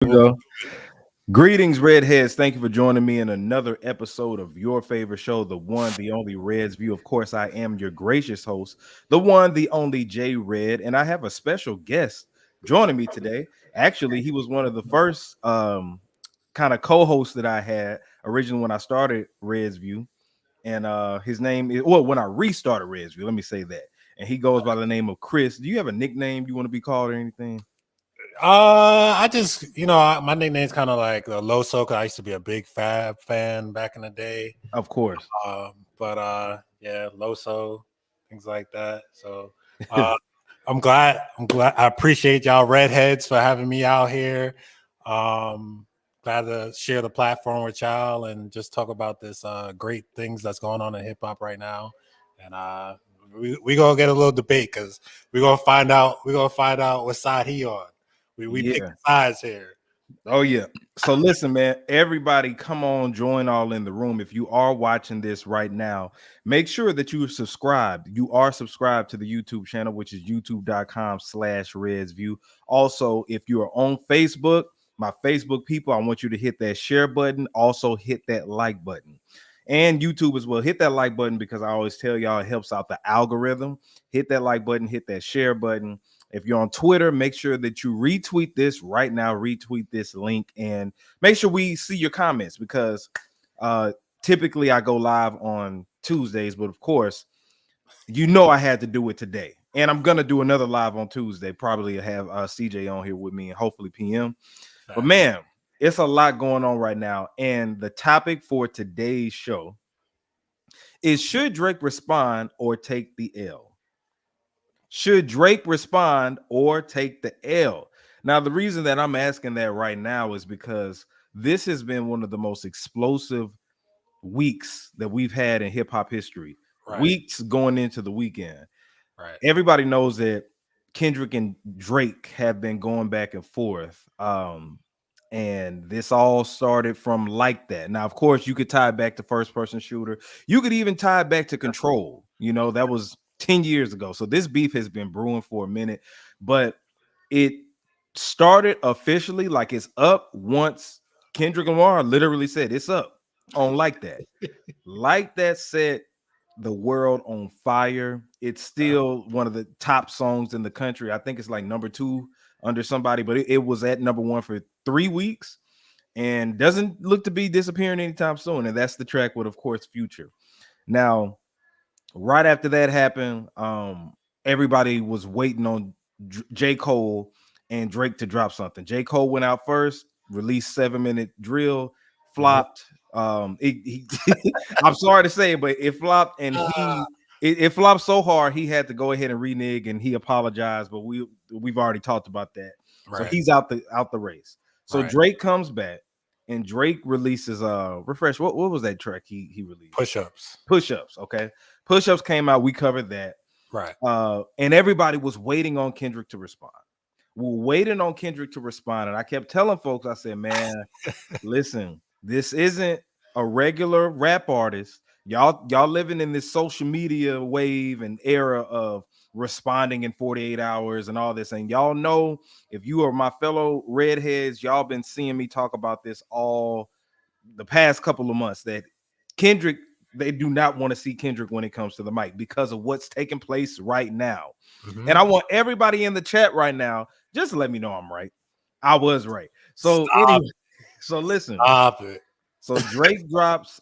we go. Greetings, Redheads. Thank you for joining me in another episode of your favorite show, the one, the only Red's View. Of course, I am your gracious host, the one, the only J Red, and I have a special guest joining me today. Actually, he was one of the first kind of co-hosts that I had originally when I started Red's View, and his name is when I restarted Red's View. Let me say that, and he goes by the name of Chris. Do you have a nickname you want to be called or anything? I just my nickname's kind of like Loso, because I used to be a big Fab fan back in the day. Of course. Yeah, Loso, things like that. So I'm glad I appreciate y'all redheads for having me out here. Glad to share the platform with y'all and just talk about this great things that's going on in hip hop right now. And we gonna get a little debate because we're gonna find out what side he on. We pick the sides here. Oh yeah. So listen, man, everybody come on, join all in the room. If you are watching this right now, make sure that you are subscribed. You are subscribed to the YouTube channel, which is youtube.com/RedsView. Also, if you are on Facebook, my Facebook people, I want you to hit that share button. Also hit that like button. And YouTube as well. Hit that like button because I always tell y'all it helps out the algorithm. Hit that like button, hit that share button. If you're on Twitter, make sure that you retweet this right now, retweet this link, and make sure we see your comments because typically I go live on Tuesdays, but of course, I had to do it today. And I'm going to do another live on Tuesday. Probably have CJ on here with me and hopefully PM. But man, it's a lot going on right now. And the topic for today's show is, should Drake respond or take the L? Should Drake respond or take the L? Now, the reason that I'm asking that right now is because this has been one of the most explosive weeks that we've had in hip hop history. Right. Weeks going into the weekend. Right. Everybody knows that Kendrick and Drake have been going back and forth. And this all started from Like That. Now, of course, you could tie it back to First Person Shooter. You could even tie it back to Control. That was 10 years ago. So this beef has been brewing for a minute, but it started officially, like it's up once Kendrick Lamar literally said it's up on Like That. Like That set the world on fire. It's still one of the top songs in the country. I think it's like number 2 under somebody, but it was at number 1 for 3 weeks and doesn't look to be disappearing anytime soon. And that's the track with, of course, Future. Now, right after that happened, everybody was waiting on J. Cole and Drake to drop something. J. Cole went out first, released 7-minute drill, flopped. I'm sorry to say it, but it flopped, and it flopped so hard he had to go ahead and renege, and he apologized. But we've already talked about that. Right. So he's out the race. So right. Drake comes back, and Drake releases refresh. What was that track he released? Push-ups. Okay. Push-ups came out. We covered that. Right. And everybody was waiting on Kendrick to respond. We were waiting on Kendrick to respond. And I kept telling folks, I said, man, listen, this isn't a regular rap artist. Y'all living in this social media wave and era of responding in 48 hours and all this. And y'all know, if you are my fellow redheads, y'all been seeing me talk about this all the past couple of months, that Kendrick, they do not want to see Kendrick when it comes to the mic because of what's taking place right now. Mm-hmm. And I want everybody in the chat right now, just let me know I'm right. I was right. So anyway, so listen. Stop it. So Drake drops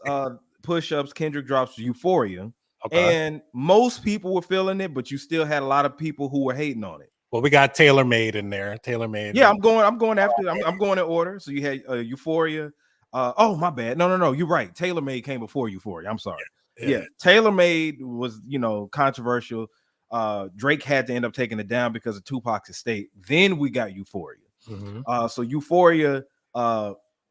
Push-Ups, Kendrick drops Euphoria. Okay. And most people were feeling it, but you still had a lot of people who were hating on it. Well, we got Tailor Made in there. Tailor Made. Yeah, I'm going after. I'm going in order. So you had Euphoria. Oh, my bad. No. You're right. Tailor Made came before Euphoria. I'm sorry. Yeah. Tailor Made was, controversial. Drake had to end up taking it down because of Tupac's estate. Then we got Euphoria. Mm-hmm. So Euphoria,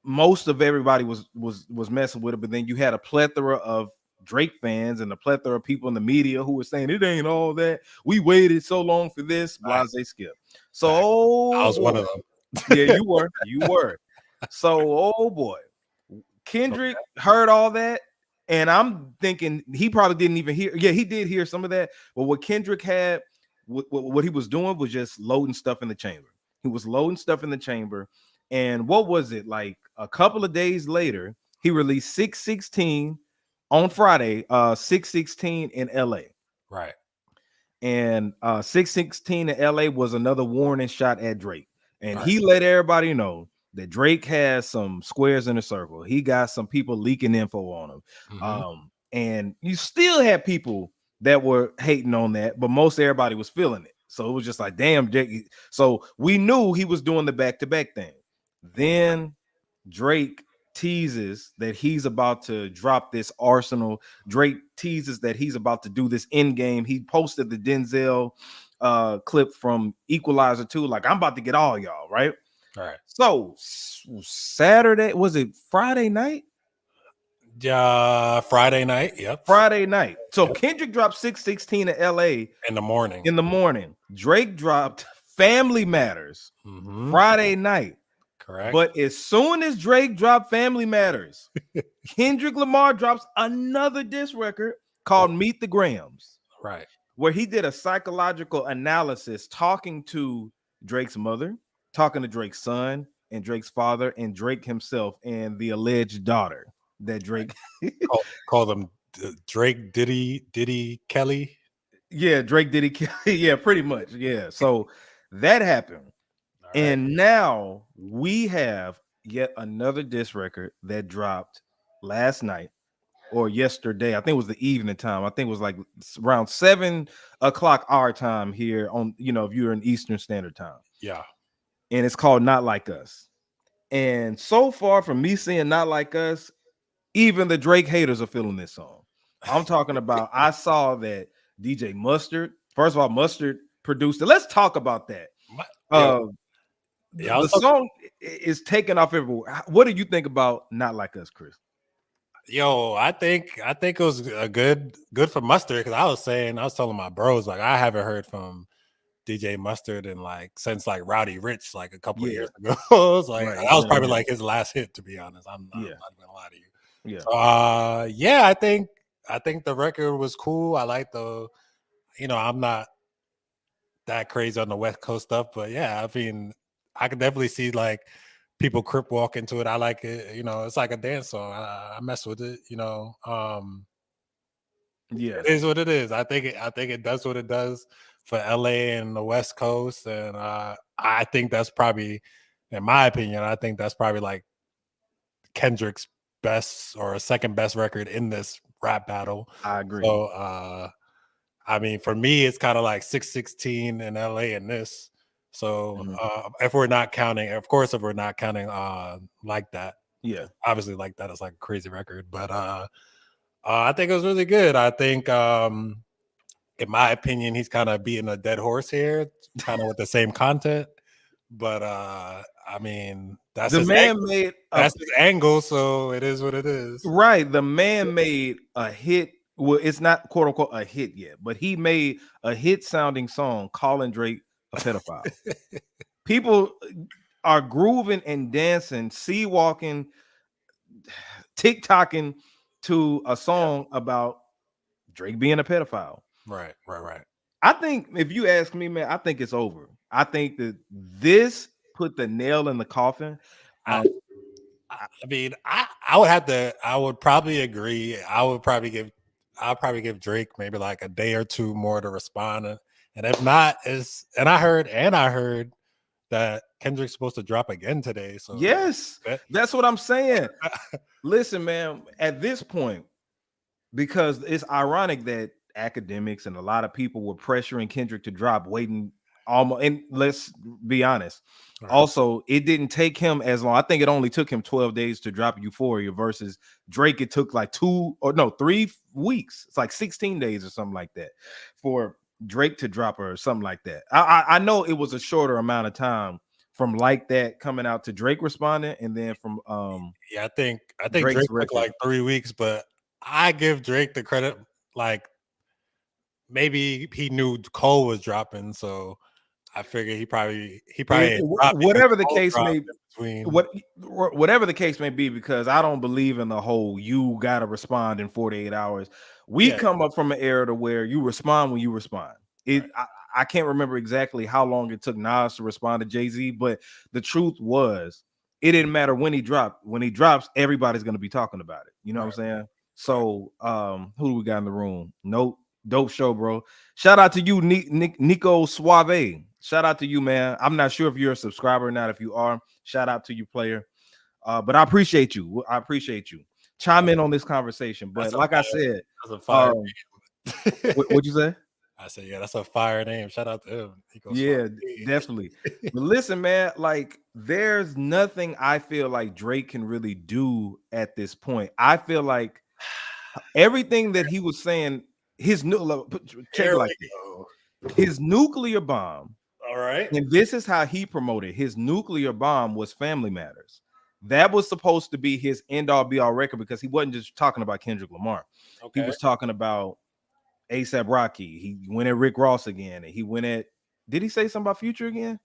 most of everybody was messing with it, but then you had a plethora of Drake fans and a plethora of people in the media who were saying it ain't all that. We waited so long for this. Blase skip. So I was one of them. Yeah, you were. So oh boy, Kendrick heard all that, and I'm thinking he probably didn't even hear. Yeah, he did hear some of that, but what Kendrick had, what he was doing was just loading stuff in the chamber. He was loading stuff in the chamber, And what was it, like a couple of days later, he released 616 on Friday, 616 in LA. Right. And 616 in LA was another warning shot at Drake. And Right. he let everybody know that Drake has some squares in a circle. He got some people leaking info on him. And you still had people that were hating on that, but most everybody was feeling it. So it was just like, damn, Drake. So we knew he was doing the back-to-back thing. Then Drake teases that he's about to drop this arsenal. Drake teases that he's about to do this in game. He posted the Denzel clip from Equalizer 2, like, I'm about to get all y'all, right? All right. So Saturday, was it Friday night? Friday night. Yep. Friday night. So Kendrick dropped 616 in LA in the morning. Drake dropped Family Matters Friday night. Correct. But as soon as Drake dropped Family Matters, Kendrick Lamar drops another diss record called Meet the Grahams. Right. Where he did a psychological analysis talking to Drake's mother, talking to Drake's son, and Drake's father, and Drake himself, and the alleged daughter that Drake call them Drake Diddy Kelly. Yeah, Drake Diddy Kelly. Yeah, pretty much. Yeah. So that happened. Right. And now we have yet another diss record that dropped last night or yesterday. I think it was the evening time. I think it was like around 7 o'clock our time here on, if you're in Eastern Standard Time. Yeah. And it's called Not Like Us. And so far from me seeing Not Like Us, even the Drake haters are feeling this song. I'm talking about, I saw that DJ Mustard, first of all, Mustard produced it. Let's talk about that. The song is taking off everywhere. What do you think about Not Like Us, Chris? Yo, I think it was a good for Mustard, because I was telling my bros, like, I haven't heard from DJ Mustard in since Rowdy Rich a couple of years ago. It was that was probably his last hit, to be honest. I'm not gonna lie to you. Yeah. So, I think the record was cool. I like I'm not that crazy on the West Coast stuff, but yeah, I mean, I could definitely see people crip walk into it. I like it. It's like a dance song. I mess with it. Yeah, it is what it is. I think it does what it does for LA and the West Coast, and I think that's probably, in my opinion, I think that's probably Kendrick's best or second best record in this rap battle. I agree. So, I mean, for me, it's kind of 616 in LA and this. So if we're not counting, of course, if we're not counting Like That, obviously Like That is a crazy record. But I think it was really good. I think, in my opinion, he's kind of beating a dead horse here, kind of with the same content. But I mean, that's the his man angle. made That's his angle, so it is what it is. Right. The man made a hit. Well, it's not quote unquote a hit yet, but he made a hit sounding song calling Drake a pedophile. People are grooving and dancing, sea walking, TikToking to a song about Drake being a pedophile. Right. I think, if you ask me, man, I think it's over. I think that this put the nail in the coffin. I mean, I would probably agree. I'll probably give Drake maybe a day or two more to respond. And if not, I heard that Kendrick's supposed to drop again today. So yes, that's what I'm saying. Listen, man, at this point, because it's ironic that Akademiks and a lot of people were pressuring Kendrick to drop, waiting almost, and let's be honest. Right. Also, it didn't take him as long. I think it only took him 12 days to drop Euphoria versus Drake. It took 3 weeks. It's 16 days or something like that for Drake to drop or something like that. I know it was a shorter amount of time from Like That coming out to Drake responding, and then from I think Drake took 3 weeks, but I give Drake the credit. Maybe he knew Cole was dropping, so I figure he probably whatever the case may be. Whatever the case may be, because I don't believe in the whole you gotta respond in 48 hours. We come up from an era to where you respond when you respond. I can't remember exactly how long it took Nas to respond to Jay-Z, but the truth was it didn't matter when he dropped. When he drops, everybody's gonna be talking about it. You know what I'm saying? So who do we got in the room? No, dope show, bro. Shout out to you, Nico Suave. Shout out to you, man. I'm not sure if you're a subscriber or not. If you are, shout out to you, player. But I appreciate you. I appreciate you. Chime in on this conversation. But like I said, that's a fire. What'd you say? I said, yeah, that's a fire name. Shout out to him. Yeah, definitely. But listen, man, like there's nothing I feel like Drake can really do at this point. I feel like everything that he was saying, his check it like this. His nuclear bomb. All right. And this is how he promoted his nuclear bomb was Family Matters. That was supposed to be his end all be all record because he wasn't just talking about Kendrick Lamar. Okay. He was talking about ASAP Rocky. He went at Rick Ross again, and he went at. Did he say something about Future again?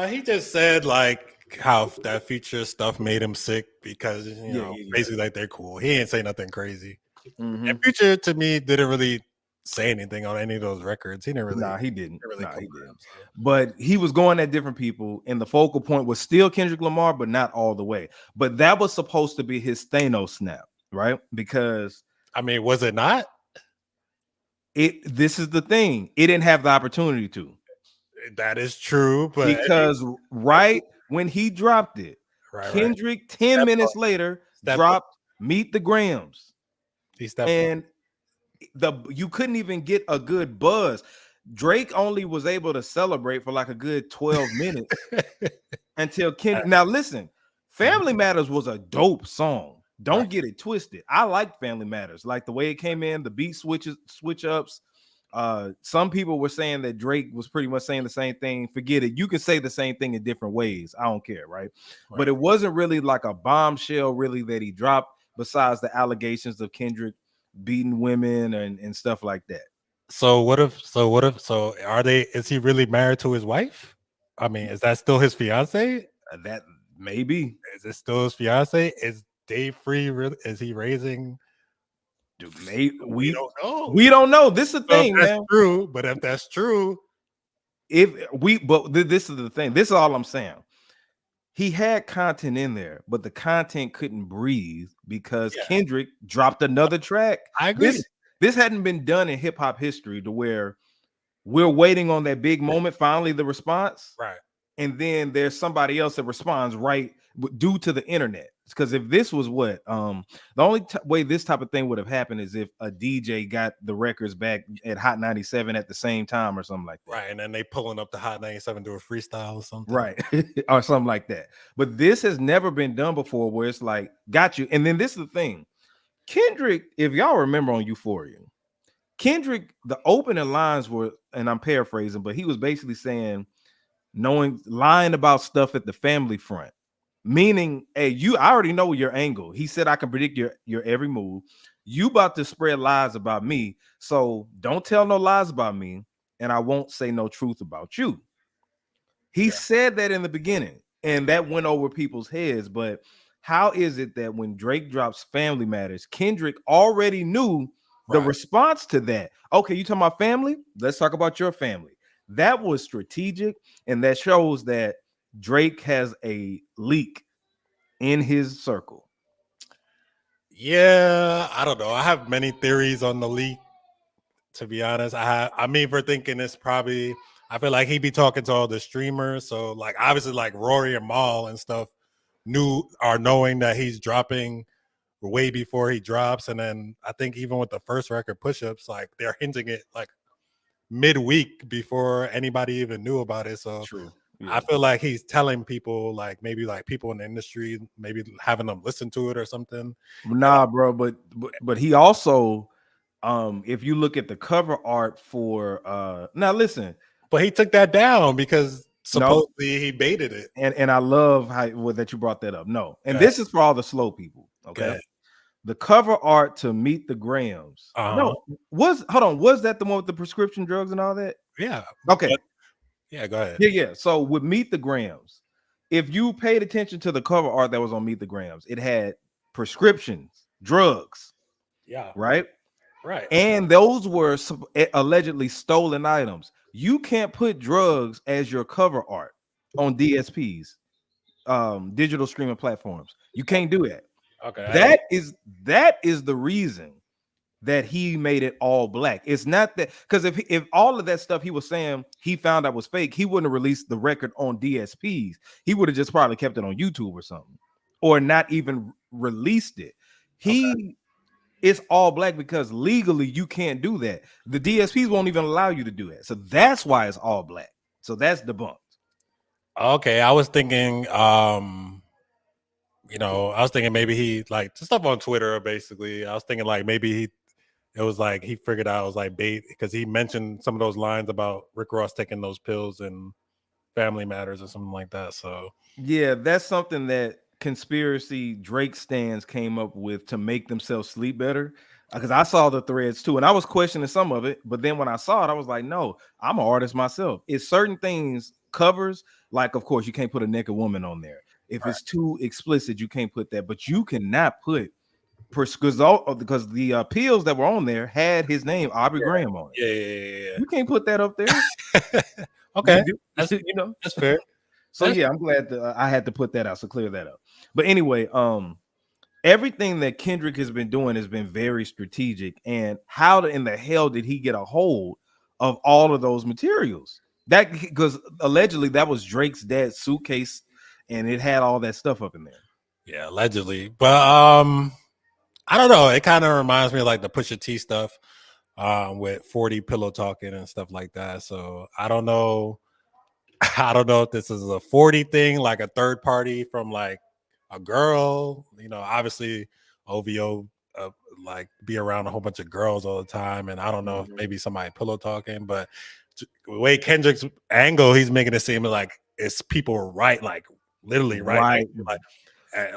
He just said like how that Future stuff made him sick because basically like they're cool. He ain't say nothing crazy. Mm-hmm. And Future to me didn't really say anything on any of those records. He didn't really. Nah, he didn't. He didn't. But he was going at different people, and the focal point was still Kendrick Lamar, but not all the way. But that was supposed to be his Thanos snap, right? Because I mean, was it not? This is the thing. It didn't have the opportunity to. That is true, but because when he dropped it, Kendrick 10 minutes later dropped Meet the Grams. He stepped and you couldn't even get a good buzz. Drake only was able to celebrate for like a good 12 minutes until Kendrick. Now listen, Family Matters was a dope song. Don't get it twisted. I like Family Matters, like the way it came in, the beat switch ups. Some people were saying that Drake was pretty much saying the same thing. Forget it. You can say the same thing in different ways. I don't care, right? But it wasn't really like a bombshell, really, that he dropped. Besides the allegations of Kendrick beating women and stuff like that. So are they? Is he really married to his wife? I mean, is that still his fiance? That maybe. Is it still his fiance? Is Dave Free really? Is he raising? Dude, maybe we don't know. We don't know. This is the thing, that's man. True, but if that's true, this is the thing. This is all I'm saying. He had content in there, but the content couldn't breathe because Kendrick dropped another track. I agree. This hadn't been done in hip hop history to where we're waiting on that big moment, finally the response, right? And then there's somebody else that responds right due to the internet. Because if this was the only way this type of thing would have happened is if a DJ got the records back at Hot 97 at the same time or something like that. Right, and then they pulling up the Hot 97 do a freestyle or something. Right, or something like that. But this has never been done before where it's like, got you. And then this is the thing. Kendrick, if y'all remember on Euphoria, Kendrick, the opening lines were, and I'm paraphrasing, but he was basically saying, lying about stuff at the family front. Meaning, hey, I already know your angle. He said, I can predict your every move. You about to spread lies about me. So don't tell no lies about me. And I won't say no truth about you. He said that in the beginning. And that went over people's heads. But how is it that when Drake drops Family Matters, Kendrick already knew the response to that? Okay, you talking about family? Let's talk about your family. That was strategic. And that shows that Drake has a leak in his circle. Yeah, I don't know. I have many theories on the leak. To be honest, for thinking it's probably. I feel like he'd be talking to all the streamers. So, like, obviously, like Rory and Mal and stuff knowing that he's dropping way before he drops. And then I think even with the first record push-ups, like they're hinting it like midweek before anybody even knew about it. So. True. Yeah. I feel like he's telling people, like maybe like people in the industry, maybe having them listen to it or something. Nah, bro, but he also, if you look at the cover art for now, listen. But he took that down because supposedly he baited it. And I love that you brought that up. No, and this is for all the slow people. Okay, the cover art to Meet the Grams. No, was that the one with the prescription drugs and all that? Yeah. Okay. Yeah, go ahead. Yeah. So with Meet the Grams, if you paid attention to the cover art that was on Meet the Grams, it had prescriptions, drugs. Yeah. Right. Right. And those were allegedly stolen items. You can't put drugs as your cover art on DSPs. digital streaming platforms. You can't do that. Okay. That is the reason that he made it all black. It's not that, because if all of that stuff he was saying he found out was fake, he wouldn't have released the record on DSPs. He would have just probably kept it on YouTube or something, or not even released it. Okay. He It's all black because legally you can't do that. The DSPs won't even allow you to do that. So that's why it's all black. So that's debunked. Okay. I was thinking, I was thinking maybe he like just stuff on Twitter. Basically, I was thinking like maybe it was like he figured out it was like bait because he mentioned some of those lines about Rick Ross taking those pills and Family Matters or something like that. So Yeah, that's something that conspiracy Drake stands came up with to make themselves sleep better. Because I saw the threads too, and I was questioning some of it, but then when I saw it, I was like, "No, I'm an artist myself. It's certain things covers, like of course you can't put a naked woman on there. If right. it's too explicit, you can't put that. But you cannot put because the pills that were on there had his name Aubrey Graham on it. Yeah. You can't put that up there. Okay, that's You know. that's fair. So yeah, I'm glad that I had to put that out. So clear that up. But anyway, everything that Kendrick has been doing has been very strategic. And in the hell did he get a hold of all of those materials? That because allegedly that was Drake's dad's suitcase, and it had all that stuff up in there. Yeah, allegedly, but I don't know. It kind of reminds me of like the Pusha T stuff, with 40 pillow talking and stuff like that. So I don't know. I don't know if this is a 40 thing, like a third party from like a girl. Obviously OVO like be around a whole bunch of girls all the time, and I don't know if maybe somebody pillow talking, but the way Kendrick's angle, he's making it seem like it's people right, like literally right,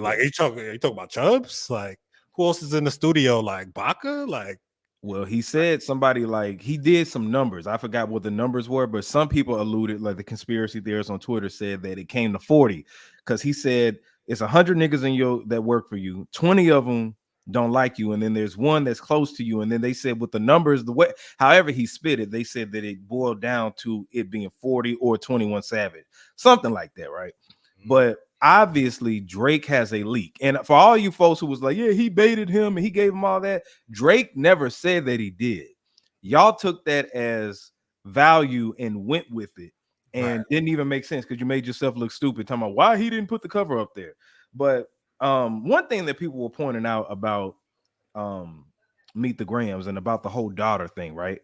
like he talking about Chubbs, like who else is in the studio, like Baca, like. Well, he said somebody like he did some numbers. I forgot what the numbers were, but some people alluded, like the conspiracy theorists on Twitter said that it came to 40 because he said it's 100 niggas in your that work for you. 20 of them don't like you, and then there's one that's close to you. And then they said with the numbers, the way however he spit it, they said that it boiled down to it being 40 or 21 Savage, something like that, right? But obviously Drake has a leak. And for all you folks who was like, yeah, he baited him and he gave him all that, Drake never said that he did. Y'all took that as value and went with it and didn't even make sense because you made yourself look stupid talking about why he didn't put the cover up there. But one thing that people were pointing out about Meet the Grams and about the whole daughter thing, right?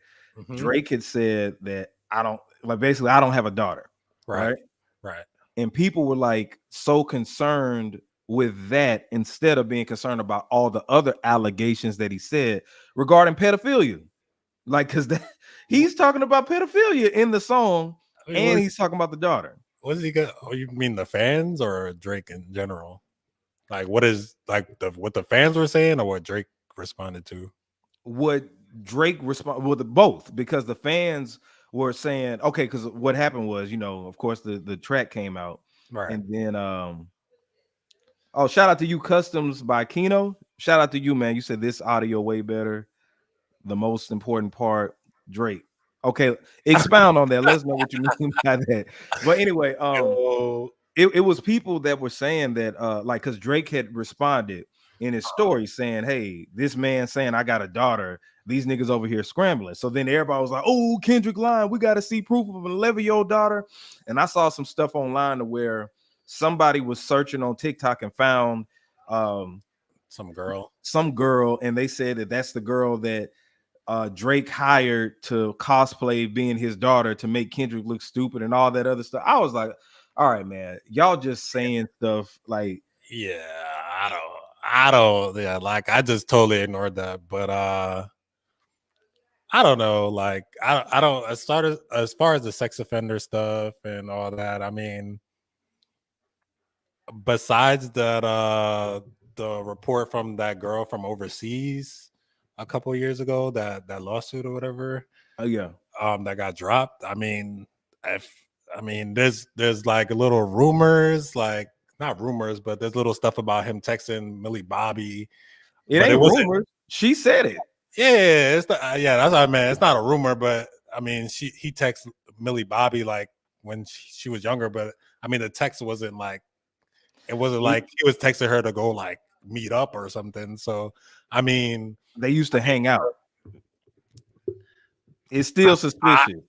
Drake had said that I don't have a daughter, right? Right. And people were like so concerned with that instead of being concerned about all the other allegations that he said regarding pedophilia. Like, because he's talking about pedophilia in the song, and he's talking about the daughter. What does he got? Oh, you mean the fans or Drake in general? Like, what is like what the fans were saying, or what Drake responded to? What Drake respond with both, because the fans were saying, okay, because what happened was, of course, the track came out, Right. and then oh, shout out to you, Customs by Kino. Shout out to you, man. You said this audio way better. The most important part, Drake. Okay, expound on that. Let us know what you mean by that. But anyway, it was people that were saying that, like, because Drake had responded in his story saying, "Hey, this man saying I got a daughter. These niggas over here scrambling." So then everybody was like, "Oh, Kendrick lying. We got to see proof of an 11-year-old daughter." And I saw some stuff online to where somebody was searching on TikTok and found some girl, and they said that that's the girl that Drake hired to cosplay being his daughter to make Kendrick look stupid and all that other stuff. I was like, all right, man, y'all just saying stuff like, yeah, I don't, yeah, like I just totally ignored that. But I don't know, like I don't, as far as the sex offender stuff and all that, I mean, besides that, the report from that girl from overseas a couple years ago, that lawsuit or whatever, yeah, that got dropped. I mean, there's like little rumors, like not rumors, but there's little stuff about him texting Millie Bobby. It ain't rumors. She said it. Yeah, it's that's what I meant. It's not a rumor, but I mean, he texted Millie Bobby like when she was younger, but I mean, the text wasn't like It wasn't like he was texting her to go like meet up or something. So I mean, They used to hang out. It's still suspicious.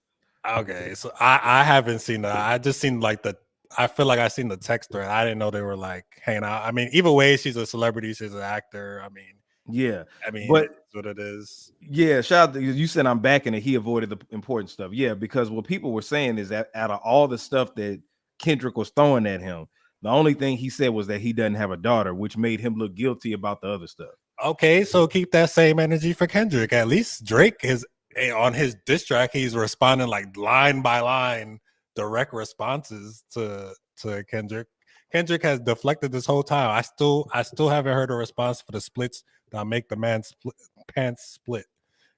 Okay, so I haven't seen that. I just seen like I feel like I seen the text thread. I didn't know they were like hanging out. I mean, either way, she's a celebrity. She's an actor. Yeah, I mean, but it's what it is. yeah, shout out to you. Said I'm backing it. He avoided the important stuff. Yeah, because what people were saying is that out of all the stuff that Kendrick was throwing at him, the only thing he said was that he doesn't have a daughter, which made him look guilty about the other stuff. Okay, so keep that same energy for Kendrick. At least Drake is on his diss track. He's responding like line by line, direct responses to Kendrick. Kendrick has deflected this whole time. I still haven't heard a response for the splits that make the man pants split.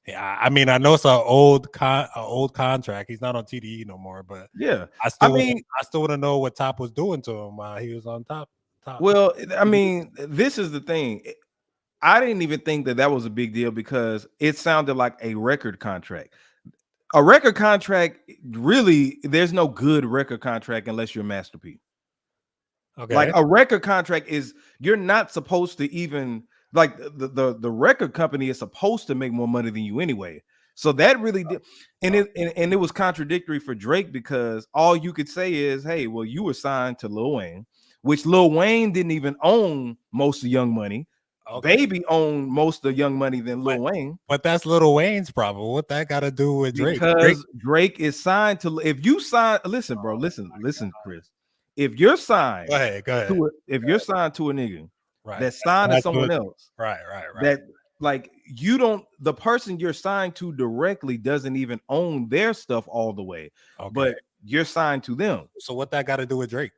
Yeah, I mean, I know it's an old contract. He's not on TDE no more, but Yeah, I still want to know what Top was doing to him while he was on top. Well, I mean, this is the thing. I didn't even think that was a big deal because it sounded like a record contract. A record contract, really, there's no good record contract unless you're Master P. Okay. Like a record contract is, you're not supposed to even, like the record company is supposed to make more money than you anyway. So that really did, and it was contradictory for Drake because all you could say is, hey, well, you were signed to Lil Wayne, which Lil Wayne didn't even own most of Young Money. Okay. Baby owned most of Young Money than Lil Wayne. But that's Lil Wayne's problem. What that got to do with Drake? Because Drake is signed to, if you sign, listen, bro, listen, Chris. If you're signed, go ahead. If you're signed to a nigga right, that's signed to someone else, right. That like you don't, the person you're signed to directly doesn't even own their stuff all the way, but you're signed to them. So what that got to do with Drake?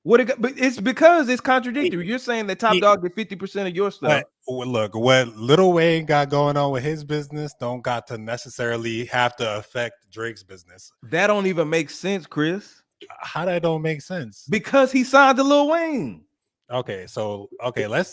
But it's because it's contradictory. You're saying that Top Dog get 50% of your stuff. Look, what Lil Wayne got going on with his business don't got to necessarily have to affect Drake's business. That don't even make sense, Chris. How that don't make sense? Because he signed to Lil Wayne. Okay, so let's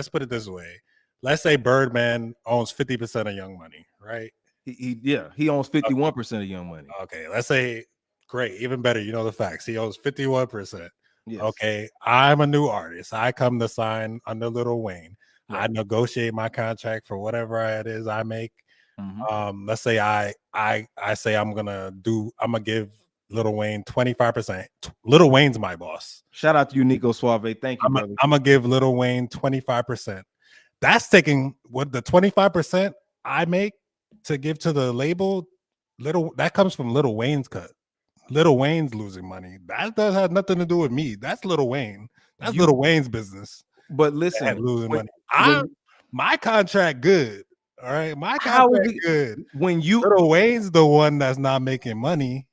put it this way. Let's say Birdman owns 50% of Young Money, right? He owns 51% of Young Money. Okay, let's say, great, even better. You know the facts. He owns 51%. Yes. Okay, I'm a new artist. I come to sign under Lil Wayne. Right. I negotiate my contract for whatever it is I make. Mm-hmm. Let's say I say I'm gonna give Lil Wayne 25%. Lil Wayne's my boss. Shout out to you, Nico Suave. Thank you, brother. I'm gonna give Lil Wayne 25%. That's taking what the 25% I make to give to the label. That comes from Lil Wayne's cut. Lil Wayne's losing money. That has nothing to do with me. That's Lil Wayne. That's Lil Wayne's business. But listen, losing money. My contract good. All right, my contract good. When Lil Wayne's the one that's not making money.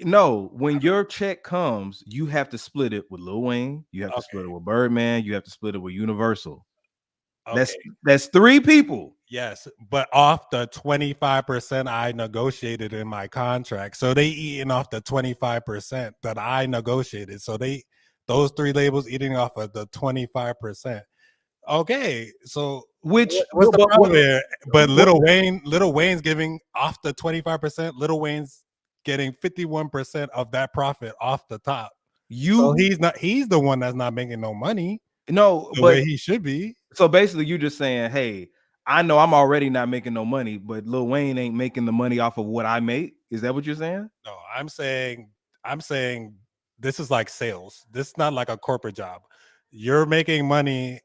No, when your check comes, you have to split it with Lil Wayne. You have to split it with Birdman. You have to split it with Universal. Okay. That's three people. Yes, but off the 25% I negotiated in my contract. So they eating off the 25% that I negotiated. So those three labels eating off of the 25%. Okay, so what's the problem here? But Lil Wayne's giving off the 25%. Lil Wayne's getting 51% of that profit off the top. So he's the one that's not making no money. No, the way he should be. So basically, you're just saying, hey, I know I'm already not making no money, but Lil Wayne ain't making the money off of what I make. Is that what you're saying? No, I'm saying this is like sales. This is not like a corporate job. You're making money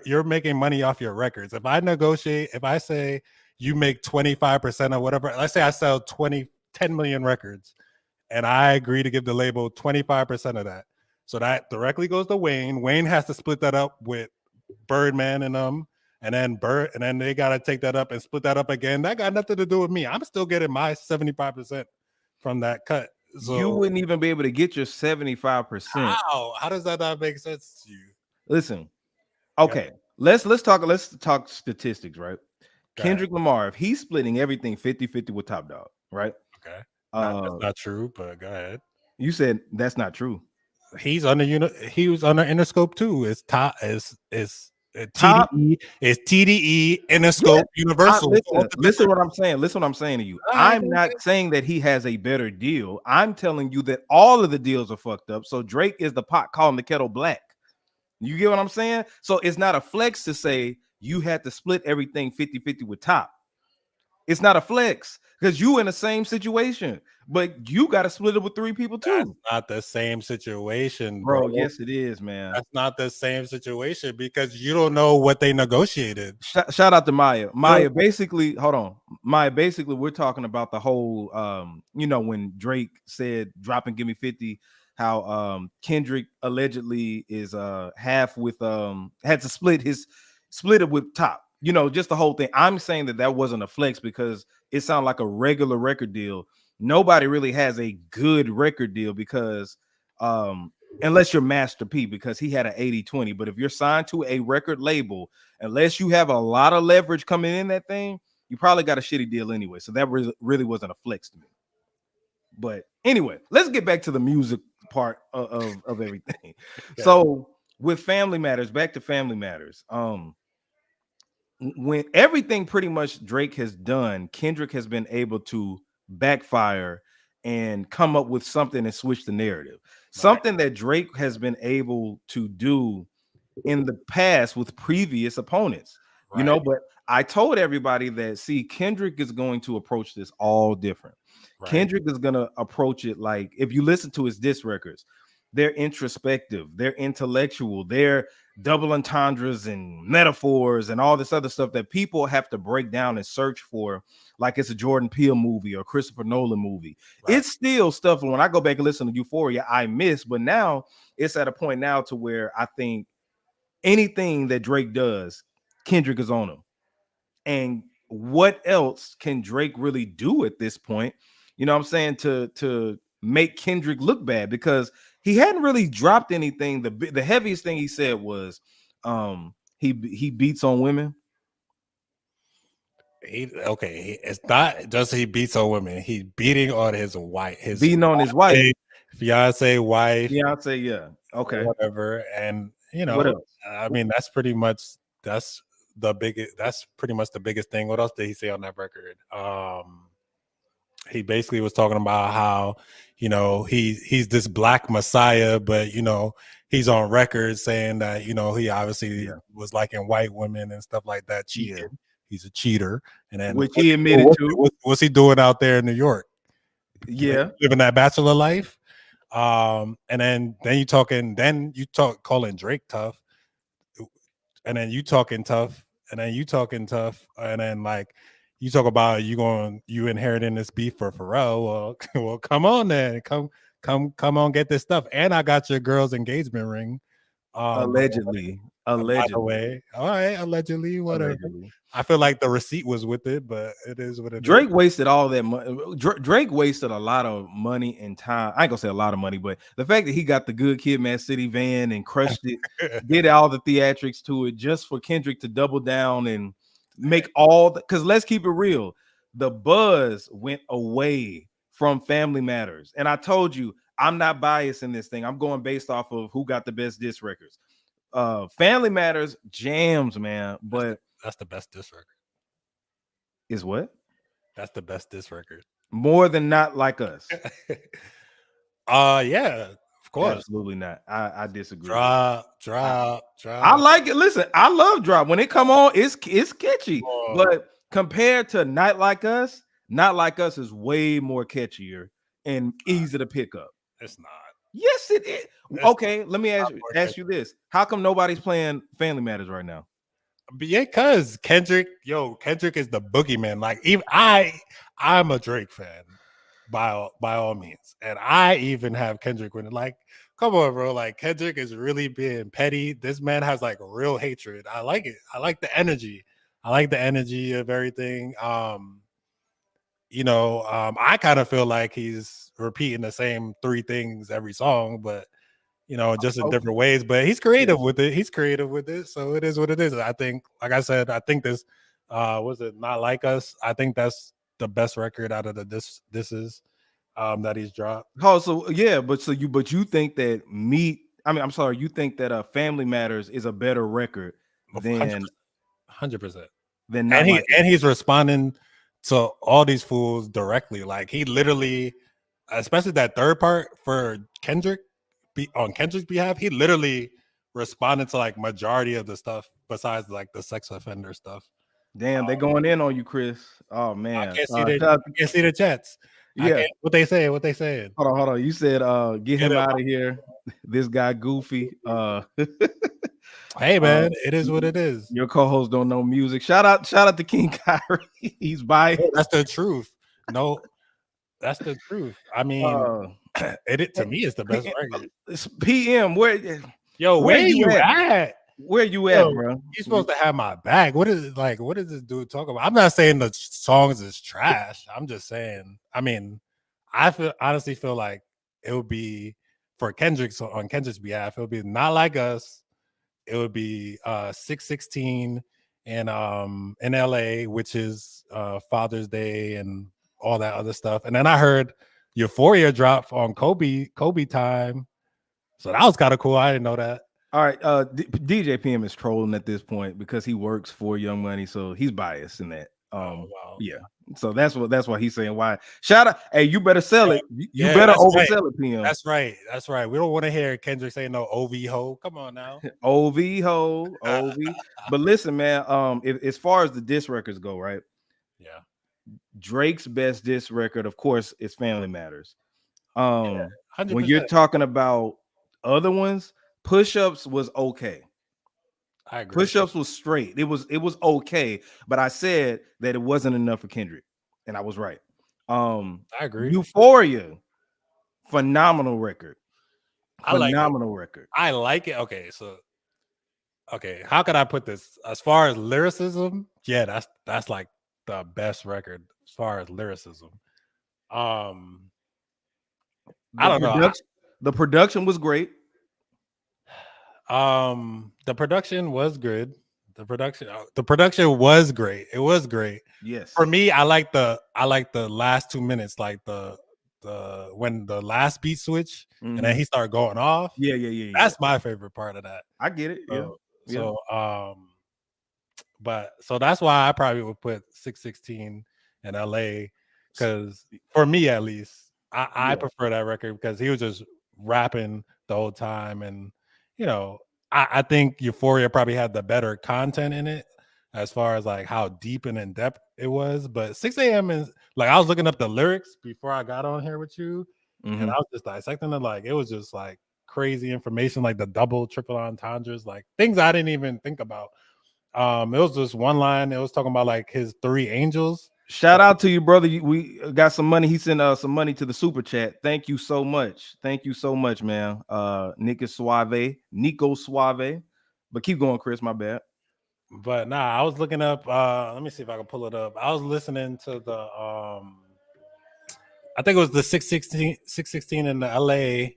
you're making money off your records. If I say you make 25% or whatever, let's say I sell 10 million records and I agree to give the label 25% of that. So that directly goes to Wayne. Wayne has to split that up with Birdman and and then they gotta take that up and split that up again. That got nothing to do with me. I'm still getting my 75% from that cut. So you wouldn't even be able to get your 75%. How does that not make sense to you? Listen, okay, let's talk statistics, right? Kendrick Lamar, if he's splitting everything 50-50 with Top Dog, right? Okay, that's not true, but go ahead. You said that's not true. He was under Interscope too. Top. TDE is TDE, Yeah. Interscope, Universal. Listen what I'm saying. Listen what I'm saying to you. All right, I'm not saying that he has a better deal. I'm telling you that all of the deals are fucked up. So Drake is the pot calling the kettle black. You get what I'm saying? So it's not a flex to say you had to split everything 50-50 with Top. It's not a flex because you in the same situation, but you got to split it with 3 people that's too. not the same situation, bro. Bro, yes, it is, man. That's not the same situation because you don't know what they negotiated. Shout out to Maya. Yo, Maya, basically, hold on. Maya, basically, we're talking about the whole when Drake said drop and give me 50, how Kendrick allegedly is half with had to split it with Top. Just the whole thing. I'm saying that wasn't a flex because it sounded like a regular record deal. Nobody really has a good record deal because unless you're Master P, because he had an 80-20. But if you're signed to a record label, unless you have a lot of leverage coming in that thing, you probably got a shitty deal anyway. So that really wasn't a flex to me. But anyway, let's get back to the music part of everything. Yeah. So with Family Matters, back to Family Matters. When everything pretty much Drake has done, Kendrick has been able to backfire and come up with something and switch the narrative. Something that Drake has been able to do in the past with previous opponents, Right. but I told everybody that, see, Kendrick is going to approach this all different. Right. Kendrick is going to approach it like, if you listen to his diss records, they're introspective, they're intellectual, they're double entendres and metaphors and all this other stuff that people have to break down and search for, like it's a Jordan Peele movie or Christopher Nolan movie. Right. It's still stuff, when I go back and listen to Euphoria, I miss, but now it's at a point now to where I think anything that Drake does, Kendrick is on him. And what else can Drake really do at this point? You know what I'm saying? To make Kendrick look bad, because he hadn't really dropped anything. The heaviest thing he said was he beats on women. It's not just he beats on women. He's beating on his wife. Beating on his wife. Fiance, wife. Fiance, yeah. Okay. Whatever. And what else? I mean, that's pretty much the biggest thing. What else did he say on that record? He basically was talking about how, he's this black messiah, but he's on record saying that, he obviously was liking white women and stuff like that, cheating. Yeah. He's a cheater. And then which he admitted to. What's he doing out there in New York? Yeah. Living that bachelor life. And then you talk calling Drake tough, and then you talking tough, and then you talking tough, and then like you talk about you inheriting this beef for Pharrell. Well, come on then, come on, get this stuff, and I got your girl's engagement ring. Allegedly. By the way, all right, allegedly, whatever. Allegedly. I feel like the receipt was with it, but it is what it Drake wasted all that money. Drake wasted a lot of money and time. I ain't gonna say a lot of money, but the fact that he got the Good Kid, Mad City van and crushed it, did all the theatrics to it just for Kendrick to double down and make all the. Because let's keep it real, the buzz went away from Family Matters, and I told you I'm not biased in this thing. I'm going based off of who got the best diss records. Family Matters jams, man, but that's the best diss record. Is what? That's the best diss record. More than Not Like Us. Yeah, of course. Absolutely not. I disagree. Drop. I like it. Listen, I love Drop. When it come on, it's catchy. But compared to Not Like Us is way more catchier and easy to pick up. It's not. Yes, it is. Okay, let me ask you this. How come nobody's playing Family Matters right now? Because Kendrick is the boogeyman. Like, even I'm a Drake fan by all means, and I even have Kendrick winning. Like, come on, bro. Like, Kendrick is really being petty. This man has like real hatred. I like it. I like the energy. I like the energy of everything. I kind of feel like he's repeating the same 3 things every song, but just in different ways. But he's creative with it. So it is what it is. I think, like I said, this was it Not Like Us? I think that's the best record out of the disses that he's dropped. Oh, so yeah, but you think that you think that Family Matters is a better record then 100%. then not like it. And he's responding to all these fools directly. Like he literally, especially that third part for Kendrick, on Kendrick's behalf, he literally responded to like majority of the stuff besides like the sex offender stuff. Damn, they going in on you, Chris. Oh man, I can't see the chats. Yeah, what they saying? What they saying? hold on. You said get him out of here. This guy goofy. Hey man, it is what it is. Your co-host don't know music. Shout out to King Kyrie. He's biased. That's the truth. No, that's the truth. I mean, to me it's the best record. It's PM. Where you at? Where you at, bro? You're supposed to have my back. What is it like? What does this dude talk about? I'm not saying the songs is trash. I'm just saying. I mean, honestly feel like it would be for Kendrick's on Kendrick's behalf. It would be Not Like Us. It would be 616 in LA, which is Father's Day and all that other stuff. And then I heard Euphoria drop on Kobe time. So that was kind of cool. I didn't know that. All right, DJ PM is trolling at this point because he works for Young Money, so he's biased in that. Wow. Yeah. So that's why he's saying why. Shout out, hey, you better sell it. You better oversell it, PM. That's right. We don't want to hear Kendrick say no OV ho. Come on now. OV ho, OV. But listen, man, as far as the diss records go, right? Yeah. Drake's best diss record, of course, is Family Matters. When you're talking about other ones, Push-Ups was okay. I agree. Push-Ups was straight. It was okay, but I said that it wasn't enough for Kendrick, and I was right. I agree. Euphoria, phenomenal record. Record. I like it. Okay, how could I put this? As far as lyricism, yeah, that's like the best record as far as lyricism. I don't know. The production was great. The production was good. The production was great. It was great. Yes. For me, I like the last 2 minutes, like the when the last beat switch and then he started going off. Yeah. That's my favorite part of that. I get it. So but so that's why I probably would put 616 in LA, because for me at least, I prefer that record because he was just rapping the whole time, and you know, I think Euphoria probably had the better content in it as far as like how deep and in depth it was. But 6 a.m. is like, I was looking up the lyrics before I got on here with you, and I was just dissecting it. Like, it was just like crazy information, like the double, triple entendres, like things I didn't even think about. It was just one line. It was talking about like his 3 angels. Shout out to you, brother. We got some money. He sent some money to the super chat. Thank you so much. Thank you so much, man. Nico Suave. But keep going, Chris. My bad. But I was looking up. Let me see if I can pull it up. I was listening to the I think it was the 616 in the LA,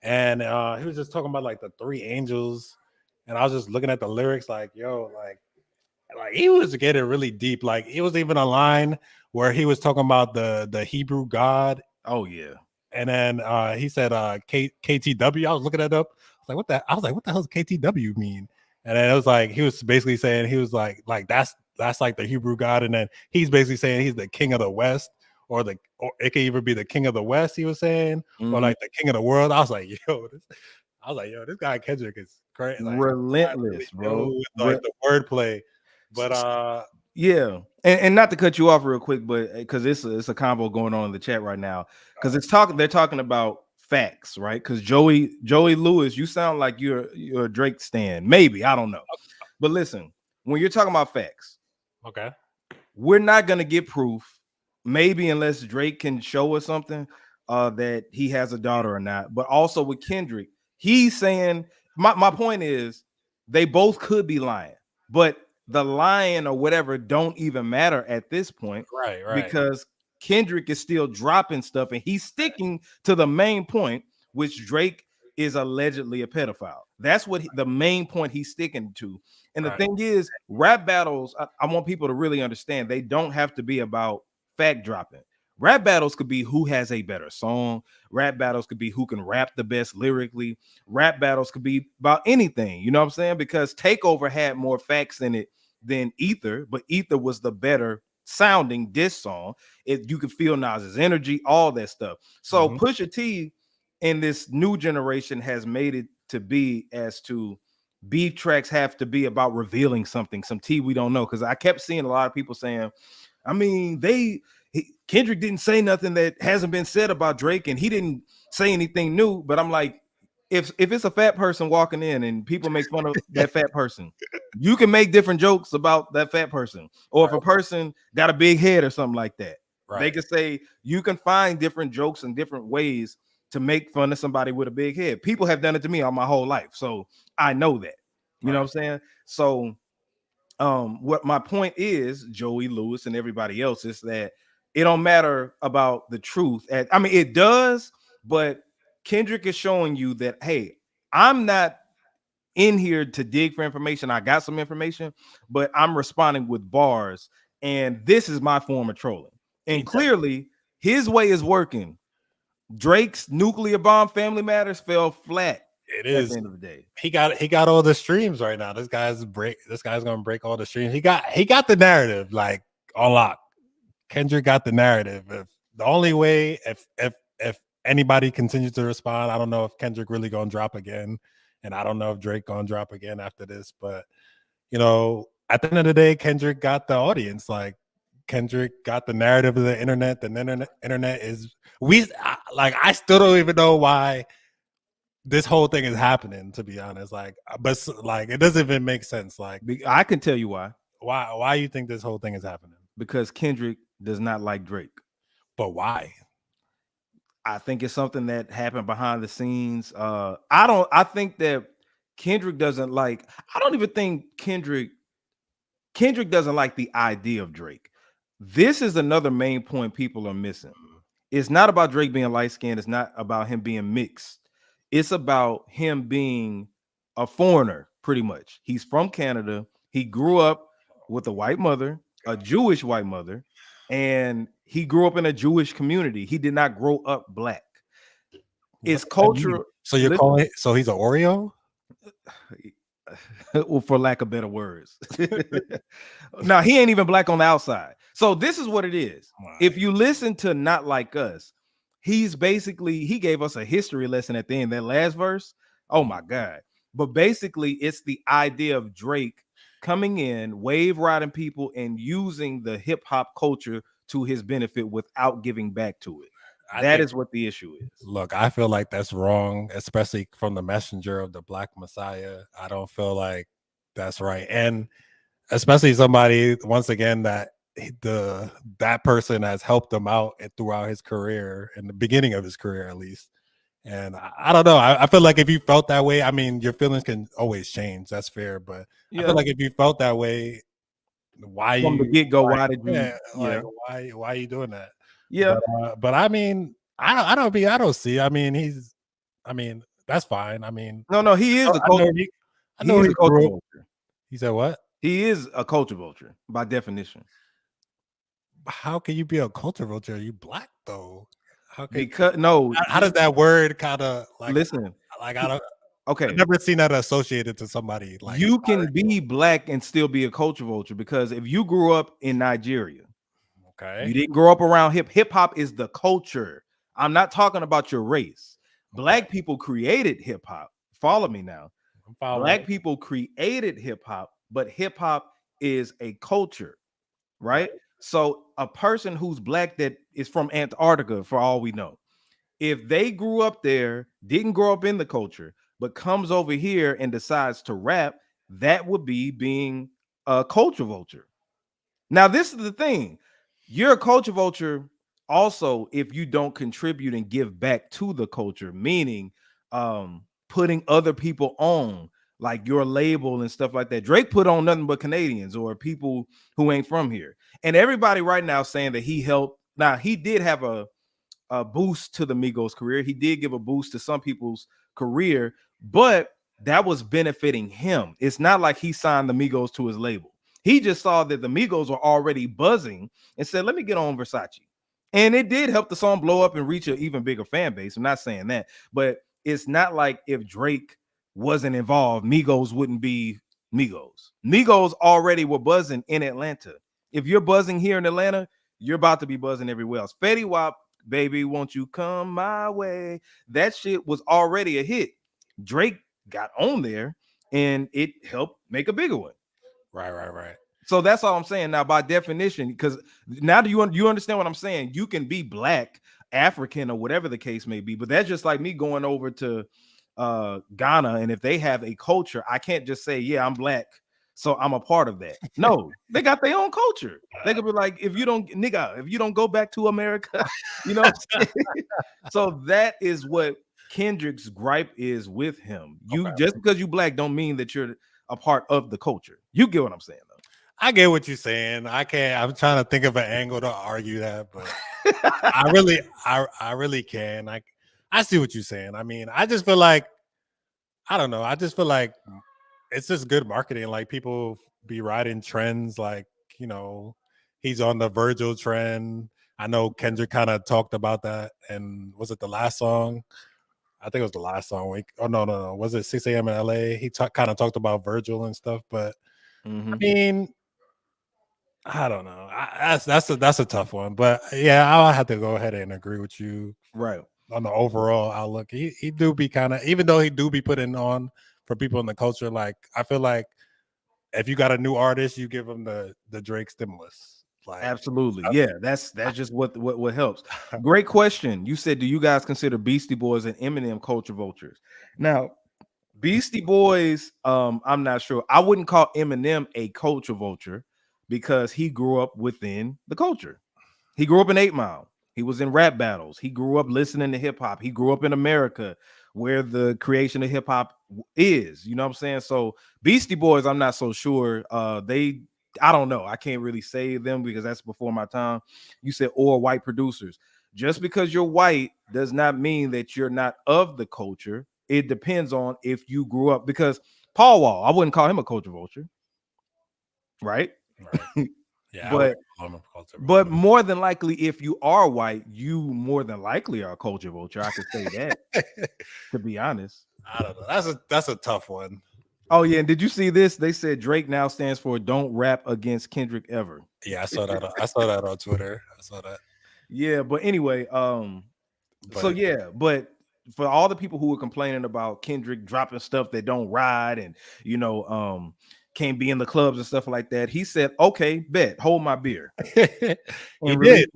and he was just talking about like the 3 angels, and I was just looking at the lyrics, like, yo, like he was getting really deep. Like, it was even a line where he was talking about the Hebrew God. Oh yeah. And then he said KTW. I was looking that up. I was like, what the hell does KTW mean? And then it was like, he was basically saying, he was like that's like the Hebrew God. And then he's basically saying he's the king of the West, or it could even be the king of the West, he was saying, or like the king of the world. I was like, yo, this guy Kendrick is crazy. Like, relentless, bro. With, like the wordplay. But yeah, and not to cut you off real quick, but because it's a convo going on in the chat right now, because they're talking about facts, right? Because Joey Lewis, you sound like you're a Drake stan, maybe, I don't know, but listen, when you're talking about facts, okay, we're not gonna get proof, maybe unless Drake can show us something that he has a daughter or not. But also with Kendrick, he's saying, my point is, they both could be lying, but the lying or whatever don't even matter at this point, right? Because Kendrick is still dropping stuff, and he's sticking to the main point, which Drake is allegedly a pedophile. That's what the main point he's sticking to. And the thing is, rap battles, I want people to really understand, they don't have to be about fact dropping. Rap battles could be who has a better song. Rap battles could be who can rap the best lyrically. Rap battles could be about anything. You know what I'm saying? Because Takeover had more facts in it than Ether, but Ether was the better sounding diss song. You could feel Nas's energy, all that stuff. So Pusha T in this new generation has made it to be as to beef tracks have to be about revealing something, some tea we don't know. Because I kept seeing a lot of people saying, I mean, Kendrick didn't say nothing that hasn't been said about Drake, and he didn't say anything new. But I'm like, if it's a fat person walking in and people make fun of that fat person, you can make different jokes about that fat person. Or if a person got a big head or something like that, they could say you can find different jokes and different ways to make fun of somebody with a big head. People have done it to me all my whole life, so I know that. You know what I'm saying? So what my point is, Joey Lewis and everybody else, is that it don't matter about the truth. I mean, it does, but Kendrick is showing you that, hey, I'm not in here to dig for information. I got some information, but I'm responding with bars, and this is my form of trolling. And clearly, his way is working. Drake's nuclear bomb Family Matters fell flat. It is. At the end of the day, he got all the streams right now. This guy's gonna break all the streams. He got the narrative like on lock. Kendrick got the narrative. If the only way, if anybody continues to respond, I don't know if Kendrick really gonna drop again, and I don't know if Drake gonna drop again after this. But you know, at the end of the day, Kendrick got the audience. Like Kendrick got the narrative of the internet. The internet is I still don't even know why this whole thing is happening, to be honest. Like, but like, it doesn't even make sense. Like, I can tell you why. Why you think this whole thing is happening? Because Kendrick does not like Drake. But why? I think it's something that happened behind the scenes. I think that Kendrick doesn't like. I don't even think Kendrick doesn't like the idea of Drake. This is another main point people are missing. It's not about Drake being light skinned. It's not about him being mixed. It's about him being a foreigner, pretty much. He's from Canada. He grew up with a white mother, a Jewish white mother, and he grew up in a Jewish community. He did not grow up black. It's cultural. So you're calling it, so he's an Oreo? Well, for lack of better words. Now, he ain't even black on the outside. So this is what it is. If you listen to Not Like Us, he gave us a history lesson at the end. That last verse, oh my God. But basically, it's the idea of Drake coming in, wave riding people, and using the hip hop culture to his benefit without giving back to it. That is what the issue is. Look, I feel like that's wrong, especially from the messenger of the Black Messiah. I don't feel like that's right. And especially somebody, once again, that person has helped him out throughout his career, in the beginning of his career at least. And I don't know. I feel like if you felt that way, I mean, your feelings can always change. That's fair. But I feel like if you felt that way, why from the get-go, why did you? Like, why are you doing that? Yeah. But I mean, I don't see. I mean, that's fine. I mean, no, he is a culture. I know he's a culture vulture. He said what? He is a culture vulture by definition. How can you be a culture vulture? Are you black though? How does that word kind of like listen? Like I don't. Okay, I've never seen that associated to somebody. Like you can be black and still be a culture vulture, because if you grew up in Nigeria, okay, you didn't grow up around hip hop is the culture. I'm not talking about your race. Black people created hip hop. Follow me now. Black people created hip hop, but hip hop is a culture, right? So a person who's black that is from Antarctica, for all we know, if they grew up there, didn't grow up in the culture, but comes over here and decides to rap, that would be being a culture vulture. Now, this is the thing. You're a culture vulture also if you don't contribute and give back to the culture, meaning putting other people on, like your label and stuff like that. Drake put on nothing but Canadians or people who ain't from here. And everybody right now saying that he helped. Now, he did have a boost to the Migos career. He did give a boost to some people's career, but that was benefiting him. It's not like he signed the Migos to his label. He just saw that the Migos were already buzzing and said, let me get on Versace. And it did help the song blow up and reach an even bigger fan base. I'm not saying that, but it's not like if Drake wasn't involved, Migos wouldn't be Migos. Migos already were buzzing in Atlanta. If you're buzzing here in Atlanta, you're about to be buzzing everywhere else. Fetty Wap, baby, won't you come my way? That shit was already a hit. Drake got on there and it helped make a bigger one. Right. So that's all I'm saying. Now, by definition, because now do you understand what I'm saying? You can be black, African, or whatever the case may be, but that's just like me going over to Ghana, and if they have a culture, I can't just say, yeah, I'm black, so I'm a part of that. No, they got their own culture. They could be like, if you don't go back to America, you know what I'm saying? So that is what Kendrick's gripe is with him. You just because you black don't mean that you're a part of the culture. You get what I'm saying, though. I get what you're saying. I'm trying to think of an angle to argue that, but I really can. I see what you're saying. I mean, I just feel like, I don't know. I just feel like it's just good marketing. Like, people be riding trends. Like, he's on the Virgil trend. I know Kendrick kind of talked about that. And was it the last song? I think it was the last song. No. Was it 6 a.m. in LA? He kind of talked about Virgil and stuff. But I mean, I don't know. That's a tough one, but yeah, I'll have to go ahead and agree with you. Right. On the overall outlook, he do be kind of, even though he do be putting on for people in the culture. Like, I feel like if you got a new artist, you give them the Drake stimulus. Like, absolutely, yeah. That's just what helps. Great question. You said, do you guys consider Beastie Boys and Eminem culture vultures? Now, Beastie Boys, I'm not sure. I wouldn't call Eminem a culture vulture because he grew up within the culture. He grew up in 8 Mile. He was in rap battles. He grew up listening to hip hop. He grew up in America where the creation of hip hop is. You know what I'm saying? So Beastie Boys, I'm not so sure. I don't know. I can't really say them because that's before my time. You said or white producers. Just because you're white does not mean that you're not of the culture. It depends on if you grew up, because Paul Wall, I wouldn't call him a culture vulture, right? Yeah, but more than likely, if you are white, you more than likely are a culture vulture. I could say that. To be honest, I don't know. That's a tough one. Oh yeah, and did you see this? They said Drake now stands for "Don't rap against Kendrick ever." Yeah, I saw that. I saw that on Twitter. I saw that. Yeah, but anyway, but for all the people who were complaining about Kendrick dropping stuff that don't ride and can't be in the clubs and stuff like that, he said, "Okay, bet, hold my beer." He did.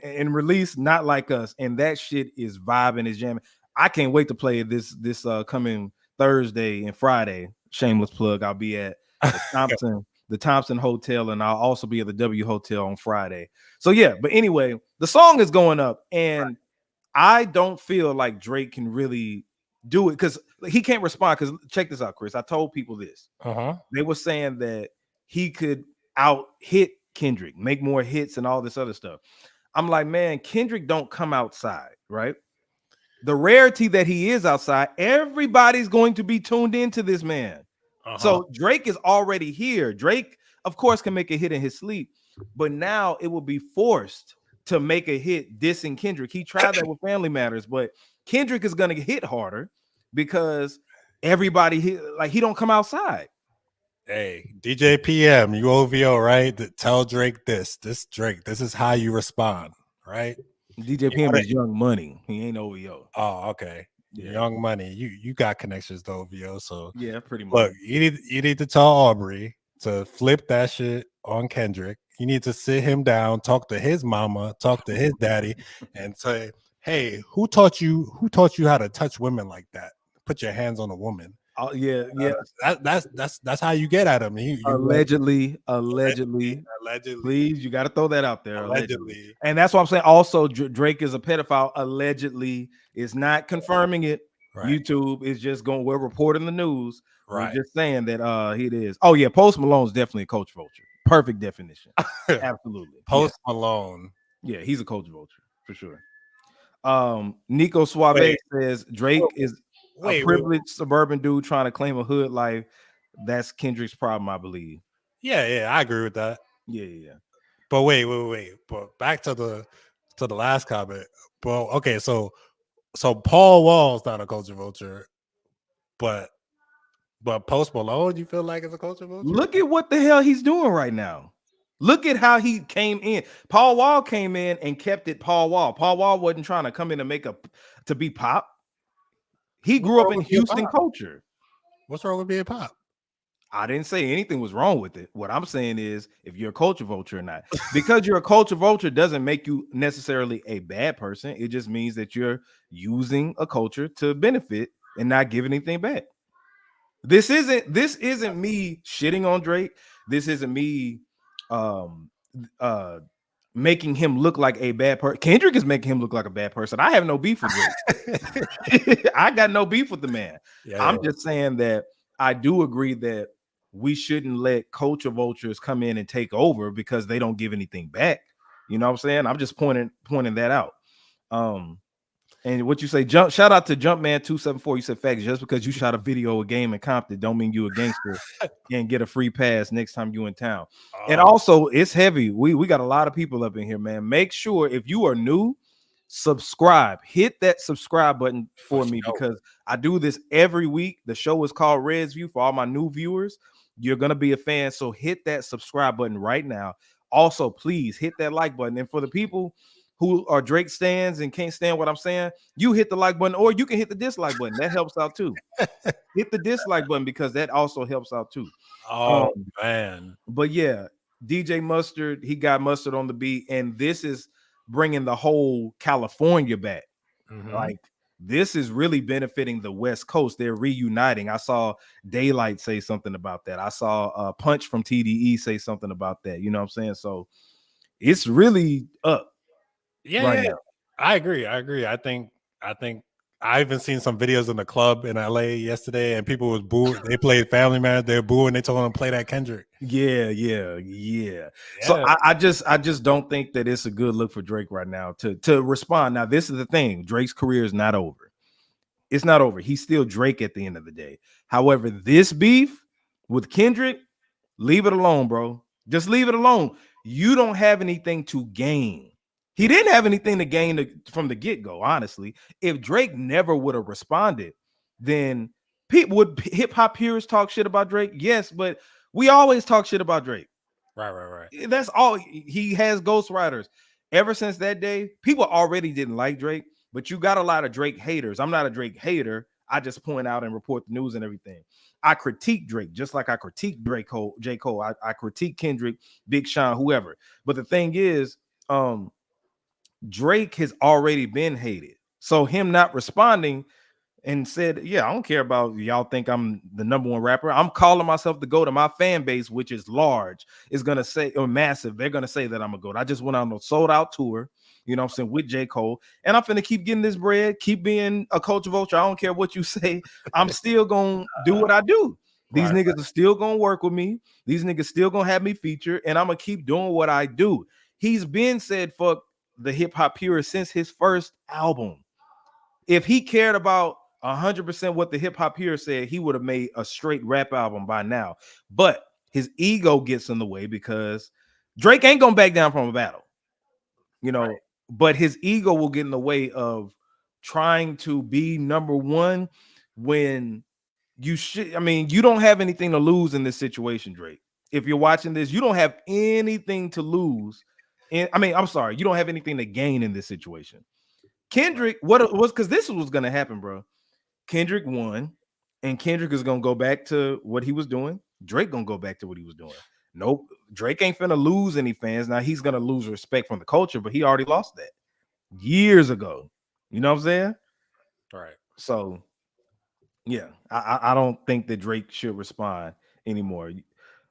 And release Not Like Us, and that shit is vibing, is jamming. I can't wait to play this coming Thursday and Friday. Shameless plug. I'll be at the Thompson Hotel, and I'll also be at the W Hotel on Friday. So yeah, but anyway, the song is going up, and I don't feel like Drake can really do it because he can't respond. Because check this out, Chris. I told people this. They were saying that he could out hit Kendrick, make more hits, and all this other stuff. I'm like, man, Kendrick don't come outside, right? The rarity that he is outside, everybody's going to be tuned into this man. So Drake is already here. Drake, of course, can make a hit in his sleep, but now it will be forced to make a hit dissing Kendrick. He tried that with Family Matters, but Kendrick is going to hit harder because everybody he don't come outside. Hey, DJ PM, you OVO, right? Tell Drake this Drake, this is how you respond, right? DJ PM is Young Money. He ain't OVO. Oh, okay. Yeah. Young Money. You got connections to OVO, so yeah, pretty much. Look, you need to tell Aubrey to flip that shit on Kendrick. You need to sit him down, talk to his mama, talk to his daddy, and say, "Hey, who taught you how to touch women like that? Put your hands on a woman." Yeah. That's how you get at him. Allegedly. Please, you got to throw that out there. Allegedly. And that's what I'm saying. Also, Drake is a pedophile. Allegedly, is not confirming it. Right. YouTube is just going. We're reporting the news. Right. We're just saying that he is. Oh yeah, Post Malone's definitely a coach vulture. Perfect definition. Absolutely. Post Malone. Yeah, he's a coach vulture for sure. Nico Suave says Drake is a privileged suburban dude trying to claim a hood life. That's Kendrick's problem, I believe. Yeah, I agree with that. Yeah. But wait. But back to to the last comment. Well, okay, so Paul Wall's not a culture vulture, but Post Malone, you feel like is a culture vulture? Look at what the hell he's doing right now. Look at how he came in. Paul Wall came in and kept it Paul Wall. Paul Wall wasn't trying to come in and to be pop. He What's grew up wrong in with being Houston pop? culture. What's wrong with being pop? I didn't say anything was wrong with it. What I'm saying is if you're a culture vulture or not. Because you're a culture vulture doesn't make you necessarily a bad person. It just means that you're using a culture to benefit and not give anything back. This isn't me shitting on Drake. This isn't me um uh making him look like a bad person. Kendrick is making him look like a bad person. I have no beef with Drake. I got no beef with the man. I'm just saying that I do agree that we shouldn't let culture vultures come in and take over because they don't give anything back. You know what I'm saying? I'm just pointing that out. And what you say, shout out to Jumpman274. You said facts. Just because you shot a video a game in Compton don't mean you a gangster and get a free pass next time you in town. And also, it's heavy. We got a lot of people up in here, man. Make sure if you are new, subscribe. Hit that subscribe button for me because I do this every week. The show is called Red's View for all my new viewers. You're gonna be a fan, so hit that subscribe button right now. Also, please hit that like button. And for the people who are Drake stands and can't stand what I'm saying, you hit the like button or you can hit the dislike button. That helps out too. Hit the dislike button because that also helps out too. Oh man. But yeah, DJ Mustard, he got Mustard on the beat, and this is bringing the whole California back. Like this is really benefiting the West Coast. They're reuniting. I saw Daylight say something about that. I saw Punch from TDE say something about that. You know what I'm saying? So it's really up. Yeah. I agree. I think I even seen some videos in the club in LA yesterday, and people was booing. They played Family Man. They're booing. They told them to play that Kendrick. Yeah. So I just don't think that it's a good look for Drake right now to respond. Now, this is the thing: Drake's career is not over. It's not over. He's still Drake at the end of the day. However, this beef with Kendrick, leave it alone, bro. Just leave it alone. You don't have anything to gain. He didn't have anything to gain from the get-go, honestly. If Drake never would have responded, then people would hip-hop purists talk shit about Drake. Yes, but we always talk shit about Drake. Right. That's all. He has ghostwriters. Ever since that day, people already didn't like Drake, but you got a lot of Drake haters. I'm not a Drake hater. I just point out and report the news and everything. I critique Drake just like I critique J. Cole. I critique Kendrick, Big Sean, whoever. But the thing is, Drake has already been hated. So him not responding and said, yeah, I don't care about y'all think I'm the number one rapper. I'm calling myself the GOAT. My fan base, which is large, is going to say, or massive, they're going to say that I'm a GOAT. I just went on a sold out tour, you know what I'm saying, with J. Cole. And I'm finna keep getting this bread, keep being a culture vulture. I don't care what you say. I'm still going to do what I do. These niggas are still going to work with me. These niggas still going to have me featured. And I'm going to keep doing what I do. He's been said fuck the hip hop purist since his first album. If he cared about 100% what the hip hop purist said, he would have made a straight rap album by now. But his ego gets in the way because Drake ain't gonna back down from a battle, you know. But his ego will get in the way of trying to be number one when you should. I mean, you don't have anything to lose in this situation, Drake. If you're watching this, you don't have anything to lose. And I mean, I'm sorry, you don't have anything to gain in this situation. Kendrick, what it was because this was gonna happen, bro. Kendrick won, and Kendrick is gonna go back to what he was doing. Drake gonna go back to what he was doing. Nope, Drake ain't finna lose any fans. Now he's gonna lose respect from the culture, but he already lost that years ago. You know what I'm saying? Right. So yeah, I don't think that Drake should respond anymore.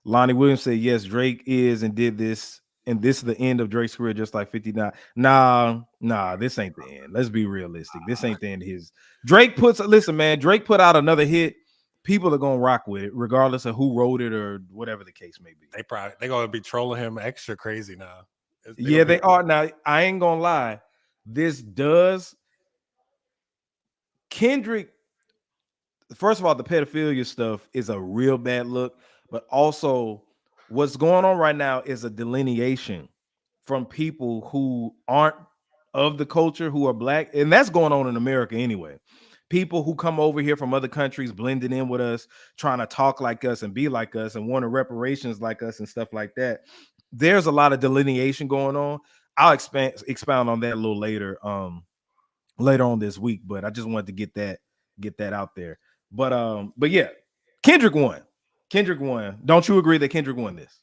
Lonnie Williams said yes, Drake is and did this, and this is the end of Drake's career, just like 59. Nah, this ain't the end. Let's be realistic. This ain't the end of his. Drake listen, man, Drake put out another hit. People are gonna rock with it, regardless of who wrote it or whatever the case may be. They're gonna be trolling him extra crazy now. They are. Now, I ain't gonna lie. This does Kendrick. First of all, the pedophilia stuff is a real bad look, but also what's going on right now is a delineation from people who aren't of the culture who are black, and that's going on in America anyway. People who come over here from other countries blending in with us, trying to talk like us and be like us and wanting reparations like us and stuff like that. There's a lot of delineation going on. I'll expound on that a little later, later on this week, but I just wanted to get that out there. But yeah, Kendrick won. Kendrick won. Don't you agree that Kendrick won this?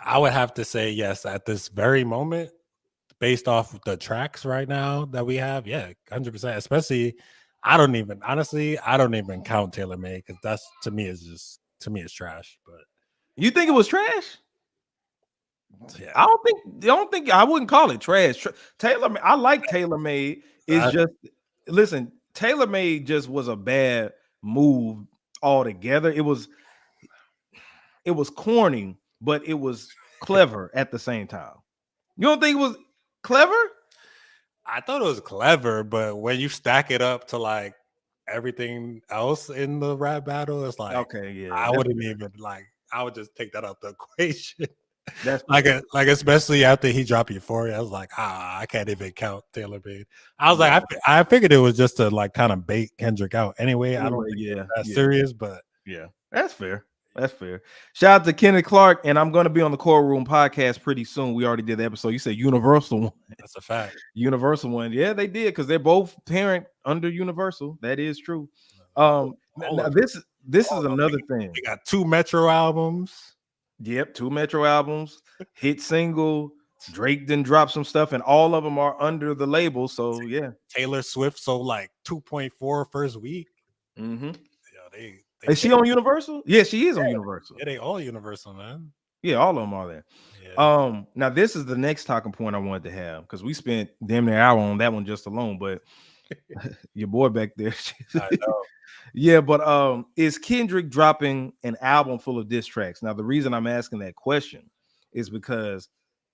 I would have to say yes at this very moment, based off the tracks right now that we have. Yeah, 100%. Especially, I don't even count Taylor Made, because that's to me it's trash. But You think it was trash? yeah, I don't think I wouldn't call it trash. Taylor, I like Taylor Made. It's just listen, Taylor Made just was a bad move altogether. It was corny, but it was clever at the same time. You don't think it was clever? I thought it was clever, but when you stack it up to like everything else in the rap battle, it's like, okay, yeah, I wouldn't even I would just take that out the equation. That's like especially after he dropped Euphoria, I was like, I can't even count Taylor Made. I was like, I figured it was just to like kind of bait Kendrick out anyway. I don't think that's serious, but yeah, that's fair. That's fair. Shout out to Kendrick Clark, and I'm going to be on the Core Room podcast pretty soon. We already did the episode. You said Universal one. That's a fact. Universal one. Yeah, they did, because they're both parent under Universal. That is true. This is another thing. They got 2 Metro albums. Yep, 2 Metro albums, hit single. Drake didn't drop some stuff, and all of them are under the label. So yeah, Taylor Swift sold like 2.4 first week. Mm-hmm. Yeah, is she on Universal? Yeah, she is on Universal. Yeah, they all Universal, man. Yeah, all of them are there. Yeah. Now this is the next talking point I wanted to have, because we spent damn near an hour on that one just alone. But your boy back there, I know. Yeah, but is Kendrick dropping an album full of diss tracks? Now the reason I'm asking that question is because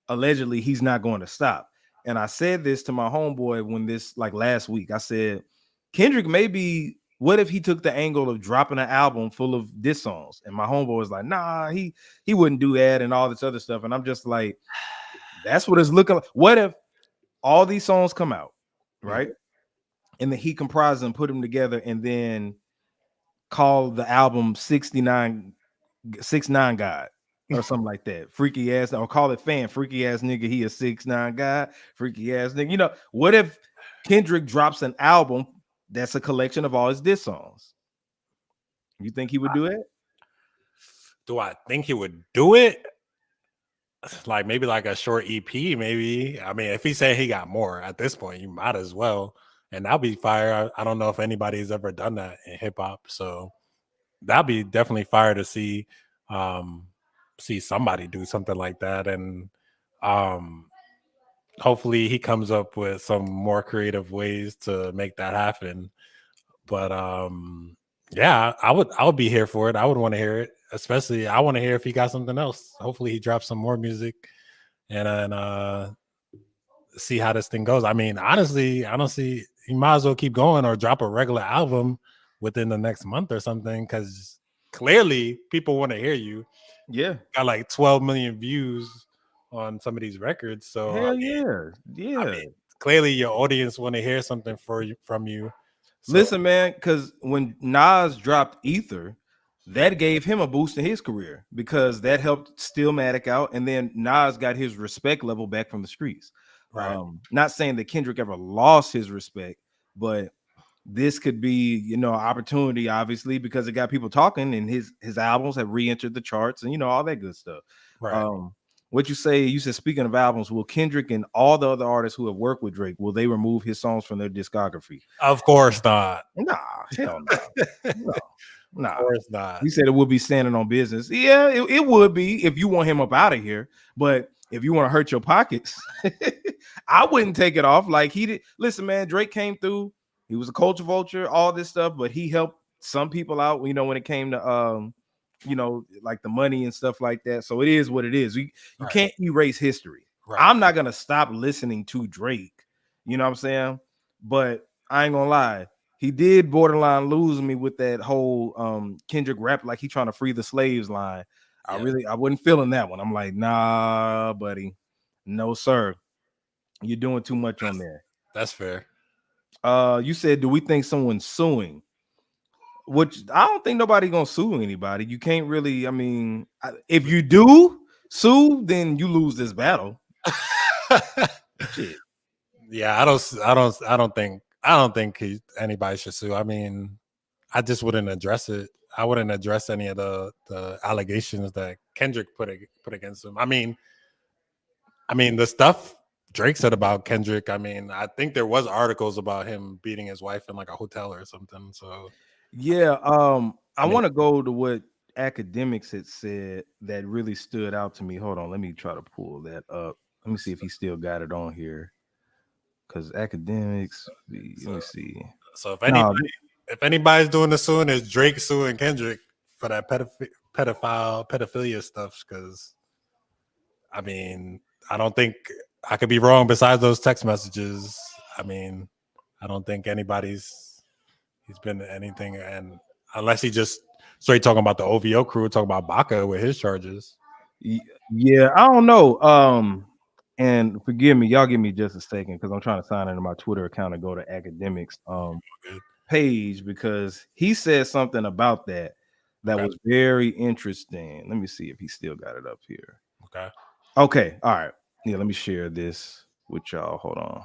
allegedly he's not going to stop. And I said this to my homeboy when this, like last week, I said, Kendrick maybe, what if he took the angle of dropping an album full of diss songs? And my homeboy was like, nah, he wouldn't do that and all this other stuff. And I'm just like, that's what it's looking like. What if all these songs come out, right? And then he comprises them, put them together, and then call the album 69 God or something like that. Freaky ass, or call it fan, freaky ass nigga, he a 6ix9ine guy, freaky ass nigga. You know, what if Kendrick drops an album that's a collection of all his diss songs? You think he would do it? Do I think he would do it? Like maybe like a short EP, maybe. I mean, if he said he got more at this point, you might as well. And that'll be fire. I don't know if anybody's ever done that in hip hop. So that'll be definitely fire to see somebody do something like that. And hopefully he comes up with some more creative ways to make that happen. But yeah, I would be here for it. I would want to hear it. Especially I want to hear if he got something else. Hopefully he drops some more music and see how this thing goes. I mean, honestly, I don't see, you might as well keep going or drop a regular album within the next month or something, because clearly people want to hear you. Yeah. Got like 12 million views on some of these records. So hell I mean, yeah. I mean, clearly your audience want to hear something from you. So, listen, man, because when Nas dropped Ether, that gave him a boost in his career, because that helped Stillmatic out, and then Nas got his respect level back from the streets. Right. Not saying that Kendrick ever lost his respect, but this could be, you know, an opportunity, obviously, because it got people talking, and his albums have re-entered the charts, and you know, all that good stuff. Right. What you said, speaking of albums, will Kendrick and all the other artists who have worked with Drake, will they remove his songs from their discography? Of course not. Nah, hell no. Nah, of course not. He said it would be standing on business. Yeah, it would be if you want him up out of here. But if you want to hurt your pockets, I wouldn't take it off. Like he did. Listen, man, Drake came through. He was a culture vulture, all this stuff, but he helped some people out, you know, when it came to you know, like the money and stuff like that. So it is what it is. You can't erase history. Right. I'm not gonna stop listening to Drake. You know what I'm saying? But I ain't gonna lie. He did borderline lose me with that whole Kendrick rap, like he trying to free the slaves line. Yeah. I wasn't feeling that one. I'm like, nah, buddy, no, sir. You're doing too much on there. That's fair. You said, do we think someone's suing? Which I don't think nobody gonna sue anybody. You can't really. I mean, if you do sue, then you lose this battle. Shit. Yeah, I don't think anybody should sue. I mean, I just wouldn't address it. I wouldn't address any of the allegations that Kendrick put against him. I mean, the stuff Drake said about Kendrick. I mean, I think there was articles about him beating his wife in like a hotel or something. So Yeah. I I mean, want to go to what Academics had said that really stood out to me. Hold on, let me try to pull that up. Let me see if he still got it on here. Because Academics, let so me see. so No, if anybody's doing the suing, it's Drake suing Kendrick for that pedophilia stuff. Because I mean, I don't think I could be wrong. Besides those text messages, I mean, I don't think he's been anything, and unless he just straight talking about the OVO crew, talking about Baca with his charges. yeah, I don't know. And forgive me, y'all give me just a second because I'm trying to sign into my Twitter account and go to Academics page because he said something about that Okay. was very interesting. Let me see if he still got it up here. Okay. Okay, all right. Yeah, let me share this with y'all. Hold on.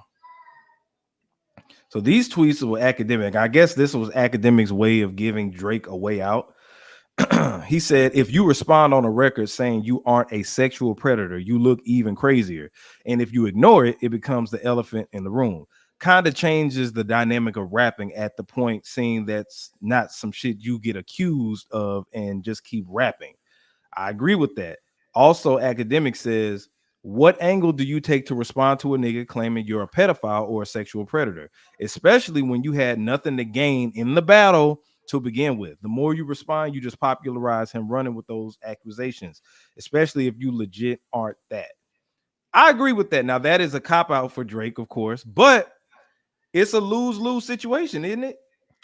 So these tweets were Academic. I guess this was Academic's way of giving Drake a way out. He said, if you respond on a record saying you aren't a sexual predator, you look even crazier. And if you ignore it, it becomes the elephant in the room. Kind of changes the dynamic of rapping at the point, seeing that's not some shit you get accused of and just keep rapping. I agree with that. Also, Academic says, what angle do you take to respond to a nigga claiming you're a pedophile or a sexual predator, especially when you had nothing to gain in the battle to begin with? The more you respond, you just popularize him running with those accusations, especially if you legit aren't that. I agree with that. Now, that is a cop out for Drake, of course, but it's a lose-lose situation, isn't it?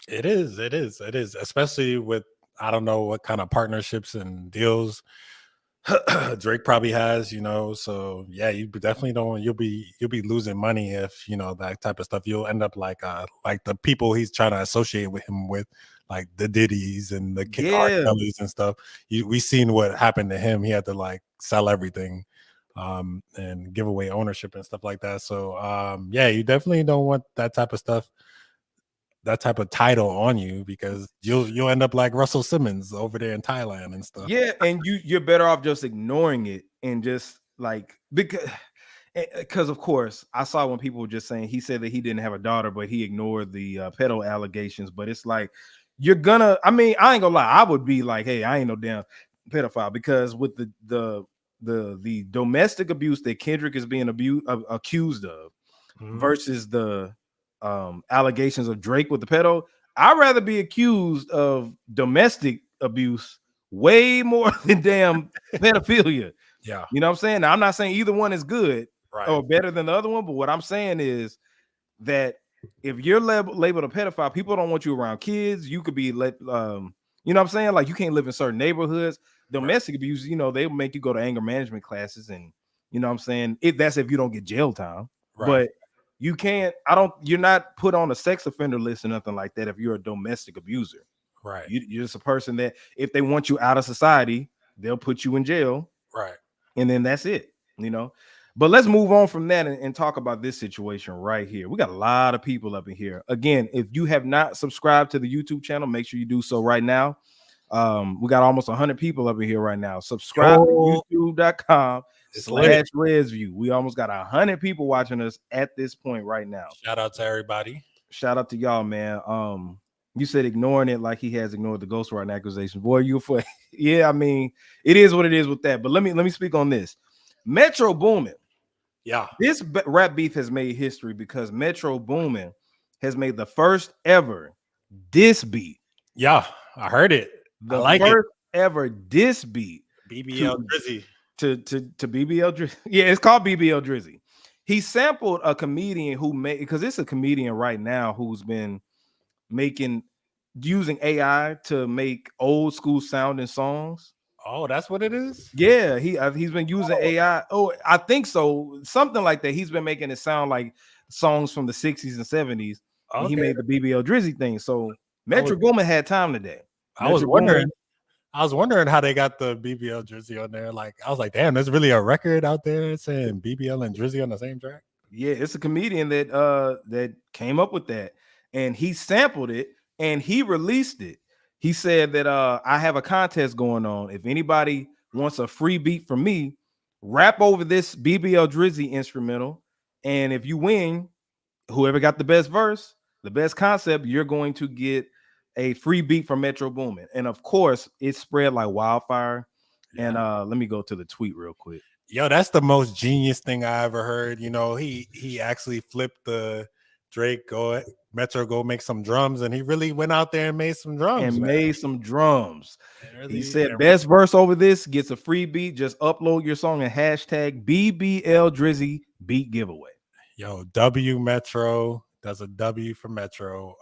It is. It is. It is. Especially with I don't know what kind of partnerships and deals Drake probably has, So yeah, you definitely don't. You'll be losing money if that type of stuff. You'll end up like the people he's trying to associate with him with, like the Diddy's and the R. Yeah. Kellys and stuff. We seen what happened to him. He had to like sell everything, and give away ownership and stuff like that. So yeah, you definitely don't want that type of stuff, that type of title on you, because you'll end up like Russell Simmons over there in Thailand and stuff. Yeah, and you're better off just ignoring it and just like because of course I saw when people were just saying he said that he didn't have a daughter, but he ignored the pedo allegations. But it's like you're gonna. I mean, I ain't gonna lie. I would be like, hey, I ain't no damn pedophile because with the domestic abuse that Kendrick is being accused of versus the allegations of Drake with the pedo, I'd rather be accused of domestic abuse way more than damn pedophilia. Yeah. You know what I'm saying? Now, I'm not saying either one is good Right. or better than the other one, but what I'm saying is that if you're labeled a pedophile, people don't want you around kids. You could be you know what I'm saying? Like you can't live in certain neighborhoods. Domestic abuse, they'll make you go to anger management classes, and you know what I'm saying? That's if you don't get jail time. Right. But you can't, you're not put on a sex offender list or nothing like that if you're a domestic abuser. Right. You're just a person that if they want you out of society, they'll put you in jail. Right. And then that's it, But let's move on from that and talk about this situation right here. We got a lot of people up in here. Again, if you have not subscribed to the YouTube channel, make sure you do so right now. We got almost 100 people up in here right now. Subscribe to youtube.com/ResView. We almost got 100 people watching us at this point right now. Shout out to everybody. Shout out to y'all, man. You said ignoring it like he has ignored the ghostwriting accusations. Boy, you for yeah, I mean, it is what it is with that. But let me speak on this. Metro Boomin. Yeah. This rap beef has made history because Metro Boomin has made the first ever diss beat. Yeah, I heard it. The I like first ever diss beat. BBL Drizzy. To BBL Drizzy. Yeah, it's called BBL Drizzy. He sampled a comedian who made, because it's a comedian right now who's been using AI to make old school sounding songs. Oh, that's what it is. Yeah, he's been using AI. Oh, I think so. Something like that. He's been making it sound like songs from the 60s and 70s. And he Okay. made the BBL Drizzy thing. So I was Metro Boomin had time today. I was Metro wondering. Boomin, I was wondering how they got the BBL Drizzy on there. Like, I was like, damn, there's really a record out there saying BBL and Drizzy on the same track. yeah, it's a comedian that came up with that, and he sampled it and he released it. He said that I have a contest going on. If anybody wants a free beat from me, rap over this BBL Drizzy instrumental, and if you win, whoever got the best verse, the best concept, you're going to get a free beat from Metro Boomin. And of course, it spread like wildfire. Yeah. And let me go to the tweet real quick. Yo, that's the most genius thing I ever heard. You know, he actually flipped the Drake go make some drums, and he really went out there and made some drums, And man. made some drums. Really, He said, best verse over this gets a free beat. Just upload your song and hashtag BBL Drizzy beat giveaway. Yo, W Metro. That's a W for Metro.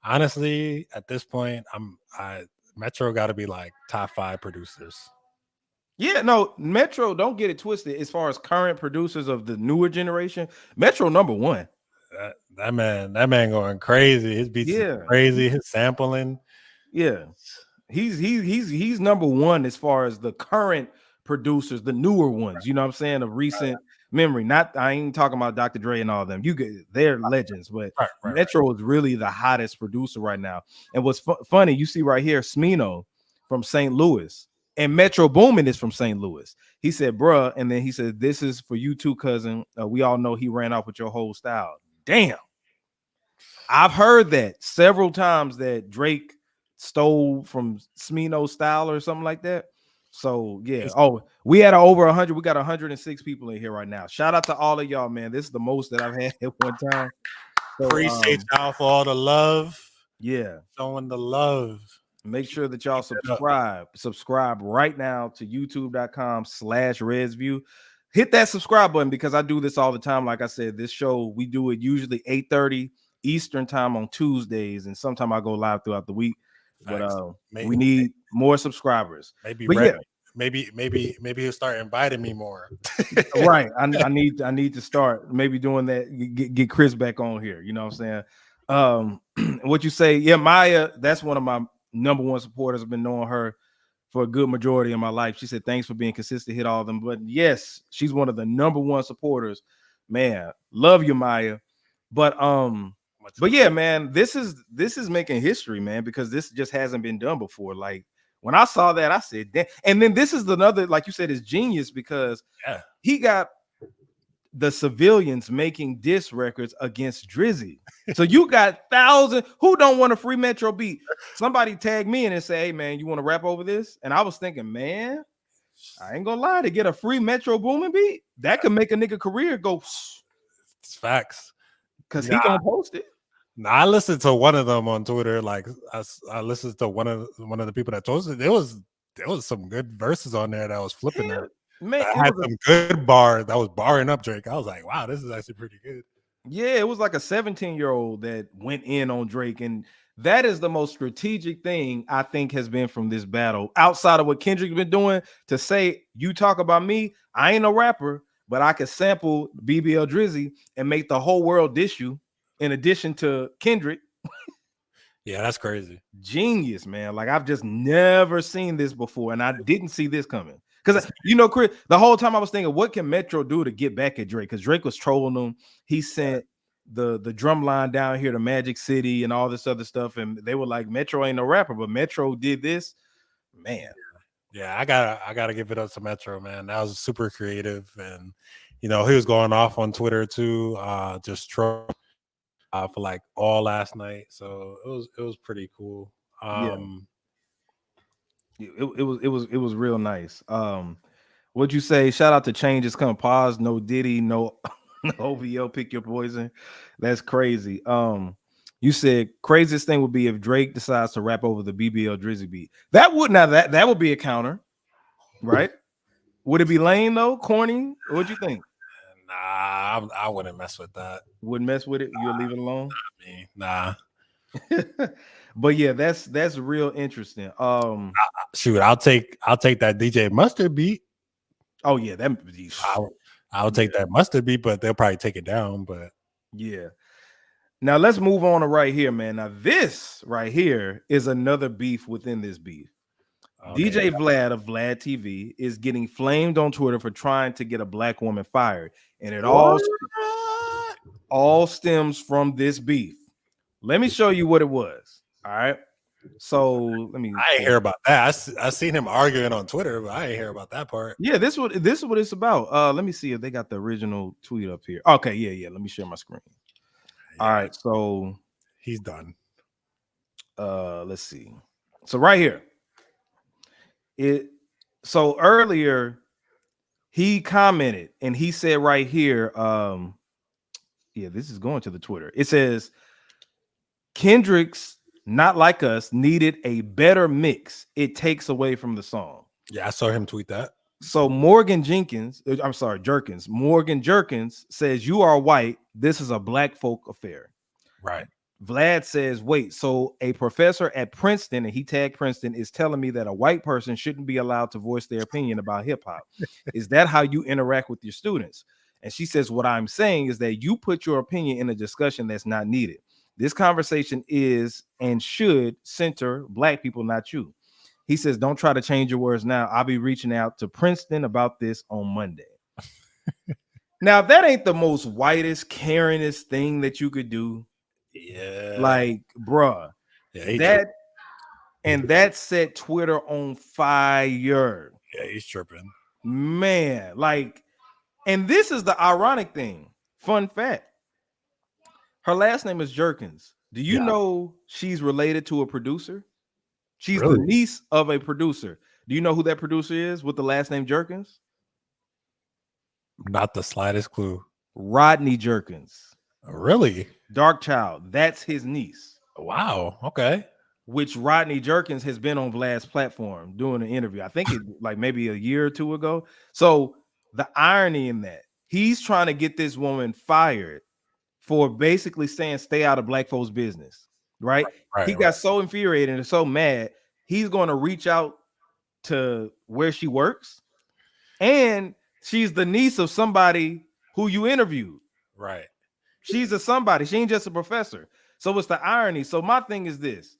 Honestly, at this point, Metro got to be like top 5 producers. Yeah, no, Metro, don't get it twisted. As far as current producers of the newer generation, Metro number 1. That man going crazy. His beats is crazy. His sampling. Yeah. He's number 1 as far as the current producers, the newer ones, you know what I'm saying, of recent memory. Not, I ain't talking about Dr. Dre and all of them. They're legends, but Metro is really the hottest producer right now. And what's funny, you see right here, Smino from St. Louis. And Metro Boomin is from St. Louis. He said, bruh, and then he said, this is for you too, cousin. We all know he ran off with your whole style. Damn. I've heard that several times that Drake stole from Smino's style or something like that. So, yeah. Oh, we had over 100. We got 106 people in here right now. Shout out to all of y'all, man. This is the most that I've had at one time. So, appreciate y'all for all the love. Yeah. Showing the love. Make sure that y'all subscribe right now to youtube.com/RedsView. Hit that subscribe button because I do this all the time. Like I said, this show, we do it usually 8:30 Eastern time on Tuesdays, and sometimes I go live throughout the week. But we need more subscribers. Maybe he'll start inviting me more. Right. I need to start maybe doing that. Get Chris back on here. You know what I'm saying? What you say? Yeah, Maya, that's one of my number 1 supporters. I've been knowing her for a good majority of my life. She said, thanks for being consistent, hit all of them. But yes, she's one of the number 1 supporters. Man, love you, Maya. But yeah, man, this is making history, man, because this just hasn't been done before. Like when I saw that, I said, damn. And then this is another, like you said, is genius because he got the civilians making diss records against Drizzy. So you got thousands who don't want a free Metro beat. Somebody tag me in and say, hey man, you want to rap over this? And I was thinking, man, I ain't gonna lie, to get a free Metro Boomin beat, that could make a nigga career go. It's facts. Because he gonna post it. I listened to one of them on Twitter. Like I listened to one of the people that posted. There was some good verses on there that was flipping that. Man, I had some good bars that was barring up Drake. I was like, wow, this is actually pretty good. Yeah, it was like a 17-year-old that went in on Drake, and that is the most strategic thing I think has been from this battle. Outside of what Kendrick's been doing, to say, you talk about me, I ain't a rapper, but I could sample BBL Drizzy and make the whole world diss you in addition to Kendrick. Yeah, that's crazy. Genius, man. Like I've just never seen this before, and I didn't see this coming. Because you know, Chris, the whole time I was thinking, what can Metro do to get back at Drake? Because Drake was trolling him. He sent the drum line down here to Magic City and all this other stuff, and they were like, Metro ain't no rapper, but Metro did this. Man. Yeah, I gotta give it up to Metro, man. That was super creative, and you know, he was going off on Twitter too, just trolling for like all last night. So it was pretty cool. It was real nice. What'd you say? Shout out to Changes Come Pause, no Diddy, no OVO, pick your poison. That's crazy. You said craziest thing would be if Drake decides to rap over the BBL Drizzy beat. That would that would be a counter, right? Would it be lame though? Corny? What'd you think? Nah, I wouldn't mess with that. Wouldn't mess with it? You'll leave it alone? Nah. But yeah, that's real interesting. Shoot, I'll take that DJ Mustard beat. Oh yeah, that I'll take that Mustard beat, but they'll probably take it down. But yeah. Now let's move on to right here, man. Now this right here is another beef within this beef. okay. DJ Vlad of Vlad TV is getting flamed on Twitter for trying to get a black woman fired, and it all stems from this beef. Let me show you what it was. All right. So let me. I ain't hear about that. I seen him arguing on Twitter, but I ain't hear about that part. Yeah, this is what it's about. Let me see if they got the original tweet up here. Okay, yeah. Let me share my screen. Yeah, all right, so he's done. Let's see. So right here, so earlier he commented and he said right here, yeah, this is going to the Twitter. It says Kendrick's Not Like Us needed a better mix. It takes away from the song. Yeah, I saw him tweet that. So Morgan Jerkins says, you are white. This is a black folk affair. Right. Vlad says, wait, so a professor at Princeton, and he tagged Princeton, is telling me that a white person shouldn't be allowed to voice their opinion about hip hop. Is that how you interact with your students? And she says, what I'm saying is that you put your opinion in a discussion that's not needed. This conversation is and should center black people, not you. He says, don't try to change your words now. I'll be reaching out to Princeton about this on Monday. Now, that ain't the most whitest, caringest thing that you could do. Yeah. Like, bruh. Yeah, that set Twitter on fire. Yeah, he's tripping. Man, like, and this is the ironic thing. Fun fact. Her last name is Jerkins. Do you know she's related to a producer? She's the niece of a producer. Do you know who that producer is with the last name Jerkins? Not the slightest clue. Rodney Jerkins. Really? Dark Child. That's his niece. Wow. Okay. Which Rodney Jerkins has been on Vlad's platform doing an interview. I think it like maybe a year or two ago. So the irony in that, he's trying to get this woman fired for basically saying stay out of black folks' business. Right? He got so infuriated and so mad, he's going to reach out to where she works, and she's the niece of somebody who you interviewed. Right. She's a somebody. She ain't just a professor. So it's the irony. So my thing is this,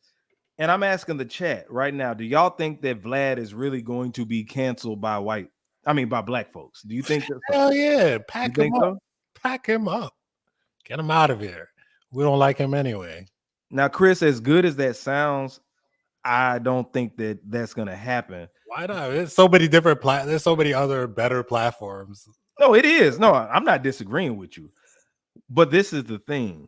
and I'm asking the chat right now, do y'all think that Vlad is really going to be canceled by by black folks? Do you think that? Hell yeah. Pack him up. So? Pack him up. Get him out of here. We don't like him anyway. Now, Chris, as good as that sounds, I don't think that that's going to happen. Why not? There's so many different there's so many other better platforms. No, it is. No, I'm not disagreeing with you. But this is the thing.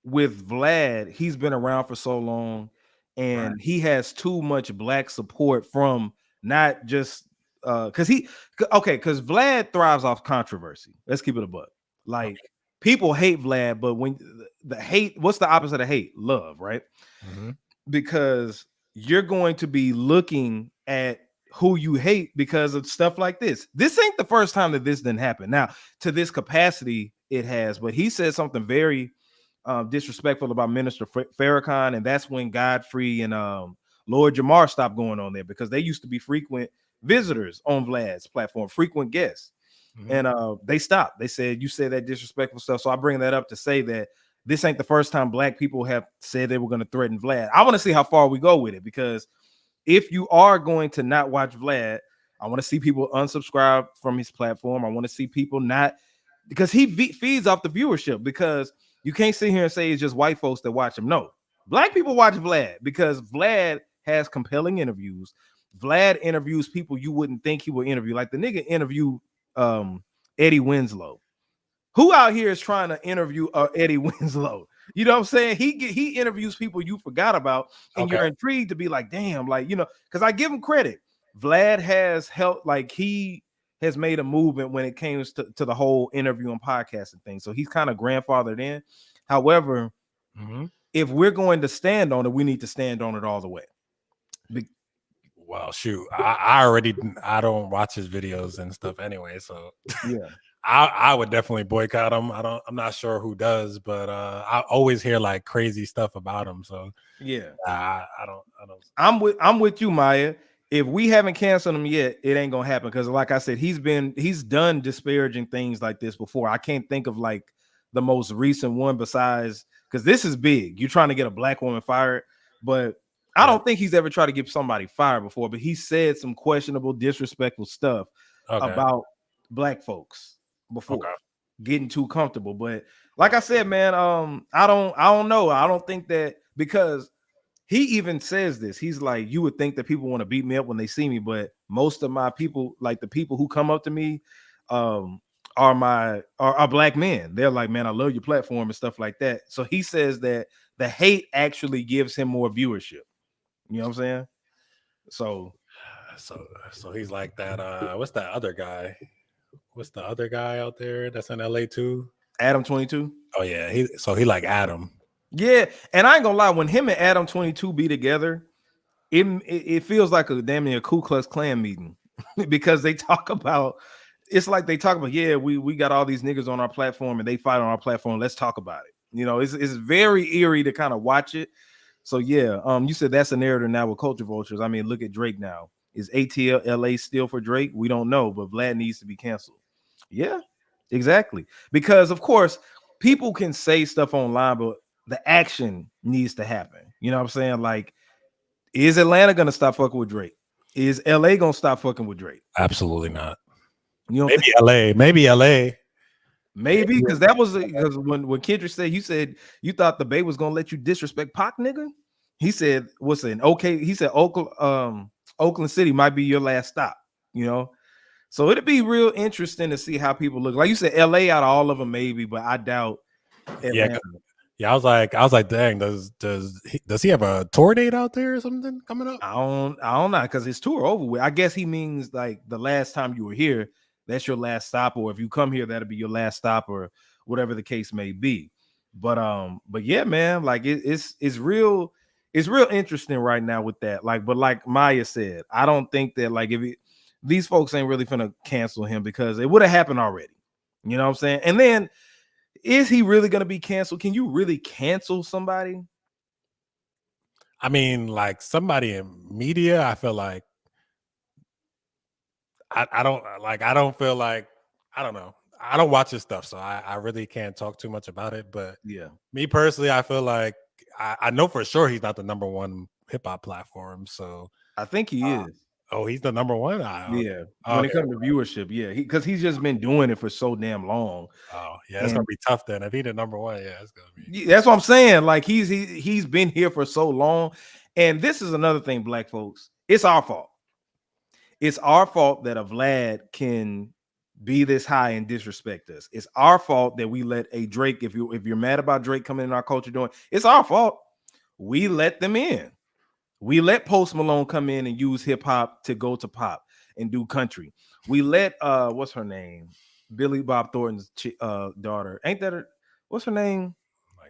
With Vlad, he's been around for so long, and he has too much black support from not just because Vlad thrives off controversy. Let's keep it a buck. Like, people hate Vlad, but when the hate, what's the opposite of hate? Love, right? Mm-hmm. Because you're going to be looking at who you hate because of stuff like this. This ain't the first time that this didn't happen. Now, to this capacity, it has, but he said something very disrespectful about Minister Farrakhan, and that's when Godfrey and Lord Jamar stopped going on there, because they used to be frequent visitors on Vlad's platform, frequent guests. Mm-hmm. And they stopped. They said, you said that disrespectful stuff. So I bring that up to say that this ain't the first time black people have said they were going to threaten Vlad. I want to see how far we go with it, because if you are going to not watch Vlad, I want to see people unsubscribe from his platform. I want to see people not, because he feeds off the viewership, because you can't sit here and say it's just white folks that watch him. No, black people watch Vlad because Vlad has compelling interviews. Vlad interviews people you wouldn't think he would interview. Like the nigga interviewed Eddie Winslow. Who out here is trying to interview Eddie Winslow? You know what I'm saying? He interviews people you forgot about, and you're intrigued to be like, damn, like, you know, because I give him credit. Vlad has helped, like, he has made a movement when it comes to the whole interview and podcasting thing. So he's kind of grandfathered in. However, if we're going to stand on it, we need to stand on it all the way. Well, shoot, I don't watch his videos and stuff anyway, so yeah, I would definitely boycott him. I'm not sure who does, but I always hear like crazy stuff about him. So Yeah. I don't. I'm with you, Maya. If we haven't canceled him yet, it ain't gonna happen because, like I said, he's done disparaging things like this before. I can't think of like the most recent one besides because this is big. You're trying to get a black woman fired, but I don't think he's ever tried to get somebody fired before. But he said some questionable, disrespectful stuff about black folks before getting too comfortable. But like I said, man, I don't know. I don't think that because he even says this. He's like, you would think that people want to beat me up when they see me, but most of my people, like the people who come up to me, are black men. They're like, man, I love your platform and stuff like that. So he says that the hate actually gives him more viewership. You know what I'm saying? So he's like that. What's that other guy? What's the other guy out there that's in LA too? Adam 22. Oh yeah, he like Adam. Yeah, and I ain't gonna lie, when him and Adam 22 be together, it feels like a damn near Ku Klux Klan meeting because they talk about yeah, we got all these niggas on our platform and they fight on our platform. Let's talk about it. You know, it's very eerie to kind of watch it. So yeah, you said that's a narrative now with culture vultures. I mean, look at Drake now. Is ATL LA still for Drake? We don't know, but Vlad needs to be canceled. Yeah, exactly. Because of course, people can say stuff online, but the action needs to happen. You know what I'm saying? Like, is Atlanta gonna stop fucking with Drake? Is LA gonna stop fucking with Drake? Absolutely not. You know, maybe LA, maybe because that was because when Kendrick said you thought the Bay was gonna let you disrespect Pac, nigga. He said, "What's it? Okay." He said, Oakland City might be your last stop." You know, so it'd be real interesting to see how people look. Like you said, LA out of all of them, maybe, but I doubt Atlanta. Yeah, I was like, dang, does he have a tour date out there or something coming up? I don't know because his tour over with. I guess he means like the last time you were here, that's your last stop, or if you come here, that'll be your last stop, or whatever the case may be. But yeah, man, like it's real interesting right now with that. Like, but like Maya said, I don't think that like these folks ain't really finna cancel him because it would have happened already. You know what I'm saying? And then is he really gonna be canceled? Can you really cancel somebody? I mean, like somebody in media, I feel like I don't feel like I don't know. I don't watch his stuff, so I really can't talk too much about it. But yeah, me personally, I feel like I know for sure he's not the number one hip hop platform. So I think he is. Oh, he's the number one. Yeah, when it comes to viewership, yeah, because he's just been doing it for so damn long. Oh, yeah, it's gonna be tough then. If he's the number one, yeah, it's gonna be. That's what I'm saying. Like he's been here for so long, and this is another thing, black folks. It's our fault. It's our fault that a Vlad can be this high and disrespect us. It's our fault that we let a Drake. If you're mad about Drake coming in our culture doing, it's our fault. We let them in. We let Post Malone come in and use hip hop to go to pop and do country. We let what's her name? Billy Bob Thornton's daughter. Ain't that her? What's her name?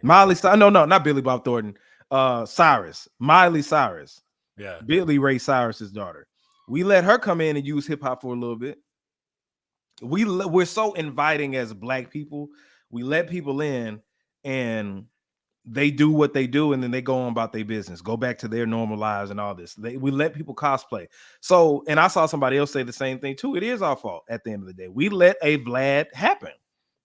Miley. No, not Billy Bob Thornton. Cyrus. Miley Cyrus. Yeah. Billy Ray Cyrus's daughter. We let her come in and use hip hop for a little bit. We're so inviting as black people. We let people in and they do what they do, and then they go on about their business, go back to their normal lives and all this. We let people cosplay. So, and I saw somebody else say the same thing too. It is our fault at the end of the day. We let a Vlad happen.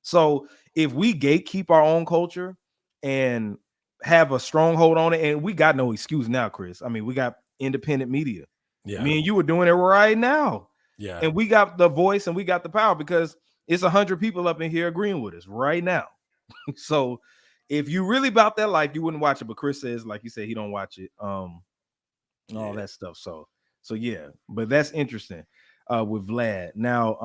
So if we gatekeep our own culture and have a stronghold on it, and we got no excuse now, Chris. I mean, we got independent media. Yeah. Me and you are doing it right now. Yeah. And we got the voice and we got the power because it's 100 people up in here agreeing with us right now. So if you really about that life, you wouldn't watch it. But Chris says, like you said, he don't watch it. All that stuff. So yeah, but that's interesting with Vlad. Now,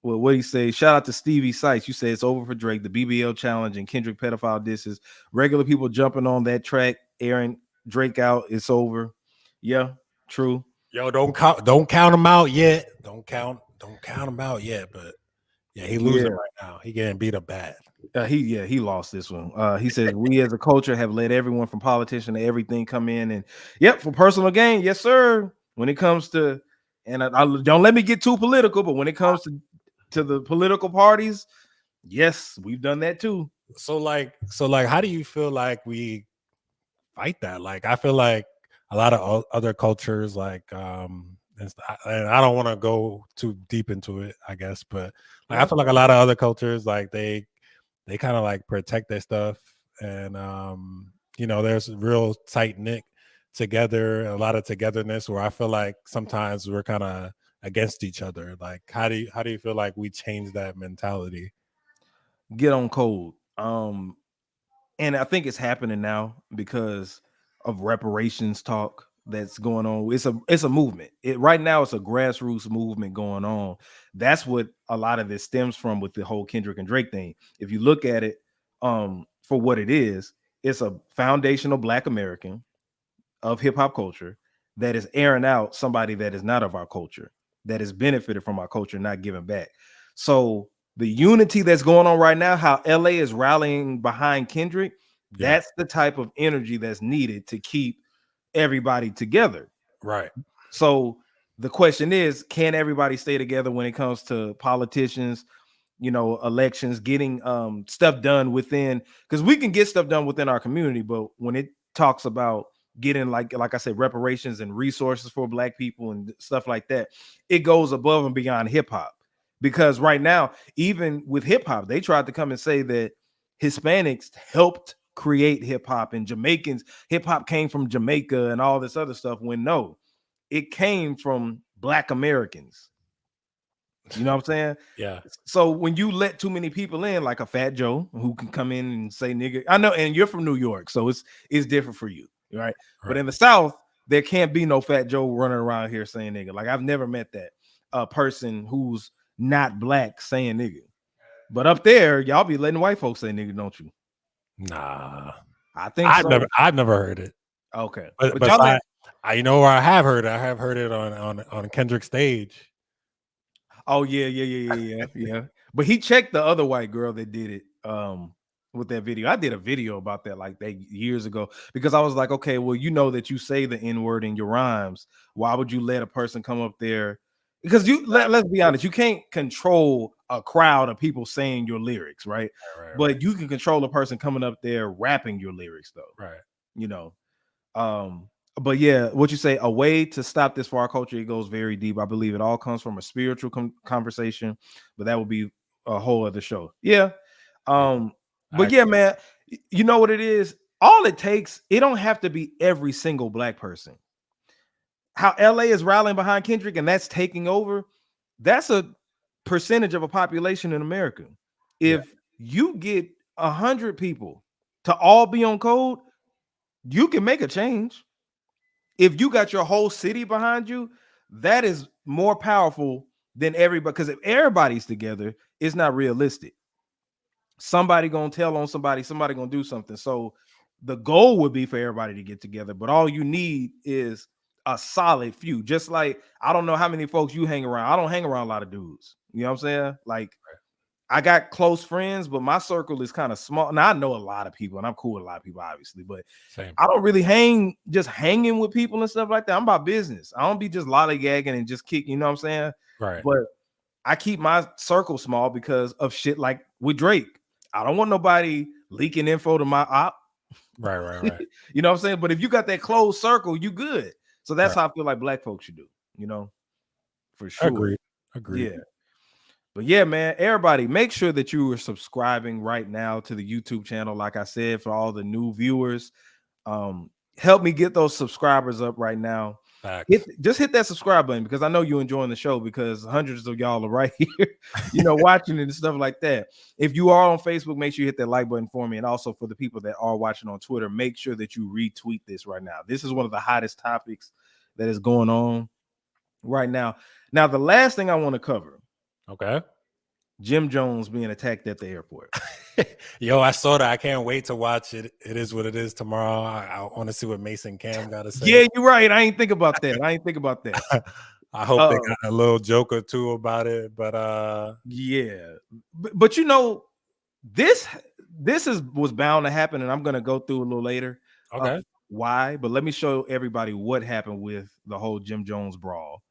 well, what do you say? Shout out to Stevie Sykes. You say it's over for Drake, the BBL challenge and Kendrick pedophile disses. Regular people jumping on that track, airing Drake out. It's over. Yeah, true. Yo, don't count him out yet. Don't count him out yet. But yeah, he losing right now. He getting beat up bad. He lost this one. He says we as a culture have let everyone from politician to everything come in and for personal gain. Yes, sir. When it comes to, and I don't let me get too political, but when it comes to to the political parties, yes, we've done that too. So how do you feel like we fight that? Like, I feel like a lot of other cultures, like, and I don't want to go too deep into it, I guess, but like, I feel like a lot of other cultures, like they kind of like protect their stuff, and there's real tight knit together, a lot of togetherness, where I feel like sometimes we're kind of against each other. Like, how do you feel like we change that mentality? Get on code. And I think it's happening now because of reparations talk that's going on. It's a movement. Right now it's a grassroots movement going on. That's what a lot of this stems from with the whole Kendrick and Drake thing. If you look at it for what it is, it's a foundational Black American of hip hop culture that is airing out somebody that is not of our culture, that has benefited from our culture, not giving back. So the unity that's going on right now, how LA is rallying behind Kendrick, that's the type of energy that's needed to keep everybody together. Right. So the question is, can everybody stay together when it comes to politicians, elections, getting stuff done within, because we can get stuff done within our community, but when it talks about getting like I said, reparations and resources for Black people and stuff like that, it goes above and beyond hip hop. Because right now, even with hip hop, they tried to come and say that Hispanics helped create hip hop and Jamaicans, hip hop came from Jamaica and all this other stuff, when no, it came from Black Americans. You know what I'm saying? Yeah. So when you let too many people in, like a Fat Joe who can come in and say nigga, I know, and you're from New York, so it's different for you, right? But in the South, there can't be no Fat Joe running around here saying nigga. Like, I've never met that person who's not Black saying nigga. But up there, y'all be letting white folks say nigga, don't you? Nah, I think I've never heard it. Okay, but y'all I know where I have heard it. I have heard it on Kendrick's stage. Oh yeah. But he checked the other white girl that did it with that video. I did a video about that like years ago, because I was like, okay, well, you know that you say the N-word in your rhymes. Why would you let a person come up there? Because let's be honest, you can't control a crowd of people saying your lyrics, right? But you can control a person coming up there rapping your lyrics, though. Right. But yeah, what you say, a way to stop this for our culture, it goes very deep. I believe it all comes from a spiritual conversation, but that would be a whole other show. Yeah. But yeah, man, you know what it is? All it takes, it don't have to be every single Black person. How LA is rallying behind Kendrick and that's taking over, that's a percentage of a population in America. If you get 100 people to all be on code, you can make a change. If you got your whole city behind you, that is more powerful than everybody. Because if everybody's together, it's not realistic. Somebody gonna tell on somebody gonna do something. So the goal would be for everybody to get together, but all you need is a solid few. Just like, I don't know how many folks you hang around. I don't hang around a lot of dudes. You know what I'm saying? Like, I got close friends, but my circle is kind of small. Now I know a lot of people, and I'm cool with a lot of people, obviously, but I don't really hanging with people and stuff like that. I'm about business. I don't be just lollygagging and just kick. You know what I'm saying? Right. But I keep my circle small because of shit like with Drake. I don't want nobody leaking info to my op. Right. You know what I'm saying? But if you got that closed circle, you good. So that's how I feel like Black folks should do. For sure. Agreed. Yeah. But yeah, man, everybody, make sure that you are subscribing right now to the YouTube channel. Like I said, for all the new viewers, help me get those subscribers up right now. Just hit that subscribe button, because I know you're enjoying the show, because hundreds of y'all are right here, watching it and stuff like that. If you are on Facebook, make sure you hit that like button for me. And also for the people that are watching on Twitter, make sure that you retweet this right now. This is one of the hottest topics that is going on right now. Now, the last thing I want to cover. Okay. Jim Jones being attacked at the airport. Yo, I saw that. I can't wait to watch it. It is what it is tomorrow. I want to see what Mason Cam got to say. Yeah, you're right. I ain't think about that. I hope they got a little joke or two about it. But yeah. But this was bound to happen, and I'm gonna go through a little later. Okay. Why? But let me show everybody what happened with the whole Jim Jones brawl.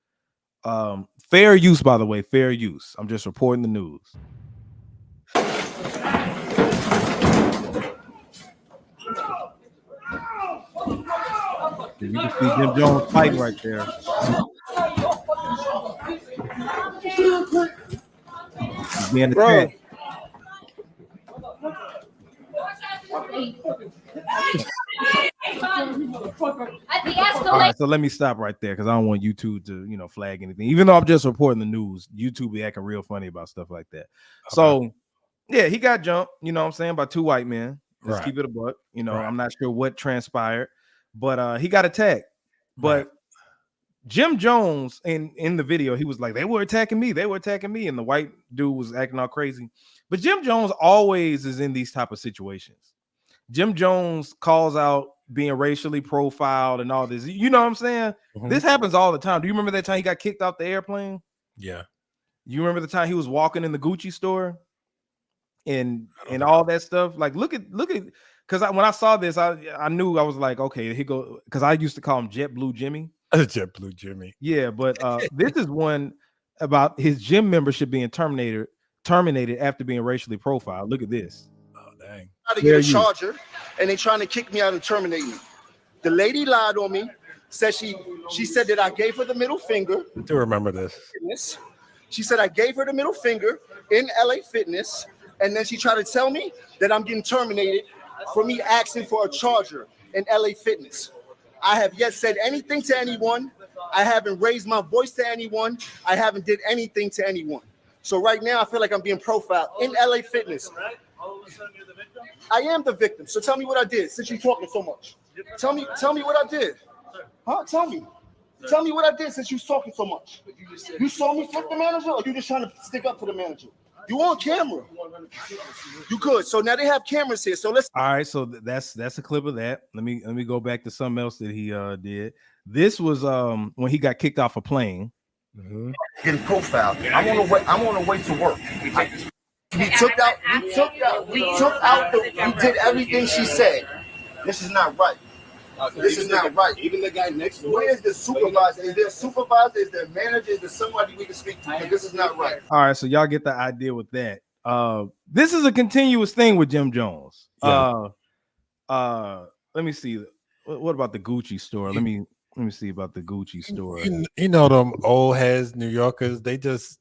Fair use, by the way, fair use. I'm just reporting the news. You can see Jim Jones fighting right there. He's being attacked. All right, so let me stop right there because I don't want YouTube to, flag anything. Even though I'm just reporting the news, YouTube be acting real funny about stuff like that. Okay. So, yeah, he got jumped, what I'm saying, by two white men. Let's keep it a buck. I'm not sure what transpired, but he got attacked. But Jim Jones, in the video, he was like, they were attacking me. They were attacking me. And the white dude was acting all crazy. But Jim Jones always is in these type of situations. Jim Jones calls out being racially profiled and all this. You know what I'm saying? Mm-hmm. This happens all the time. Do you remember that time he got kicked off the airplane? Yeah. You remember the time he was walking in the Gucci store and all that stuff? Like, look at because when I saw this, I knew I was like, okay, he go, because I used to call him JetBlue Jimmy. JetBlue Jimmy. Yeah, but this is one about his gym membership being terminated after being racially profiled. Look at this. Oh, dang. To get a charger, and they trying to kick me out and terminate me. The lady lied on me. Said she said that I gave her the middle finger. I do remember this. She said I gave her the middle finger in LA Fitness, and then she tried to tell me that I'm getting terminated for me asking for a charger in LA Fitness. I have yet said anything to anyone. I haven't raised my voice to anyone. I haven't did anything to anyone. So right now, I feel like I'm being profiled in LA Fitness. All of a sudden you're the victim? I am the victim. So tell me what I did since you're talking so much. Tell me what I did. Huh? Tell me. Tell me what I did since you're talking so much. You saw me flip the manager, or you just trying to stick up to the manager? You on camera. You good. So now they have cameras here. So let's. All right. So that's a clip of that. Let me go back to something else that he did. This was when he got kicked off a plane. Mm-hmm. Getting profiled. I'm on the way to work. We did everything she said. This is not right. This is not right. Even the guy next to us. Where is the supervisor? Is there a supervisor? Is there a manager? Is there somebody we can speak to? This is not right. All right, so y'all get the idea with that. This is a continuous thing with Jim Jones. Yeah. Let me see. What about the Gucci store? Let me see about the Gucci store. You know them old heads, New Yorkers. They just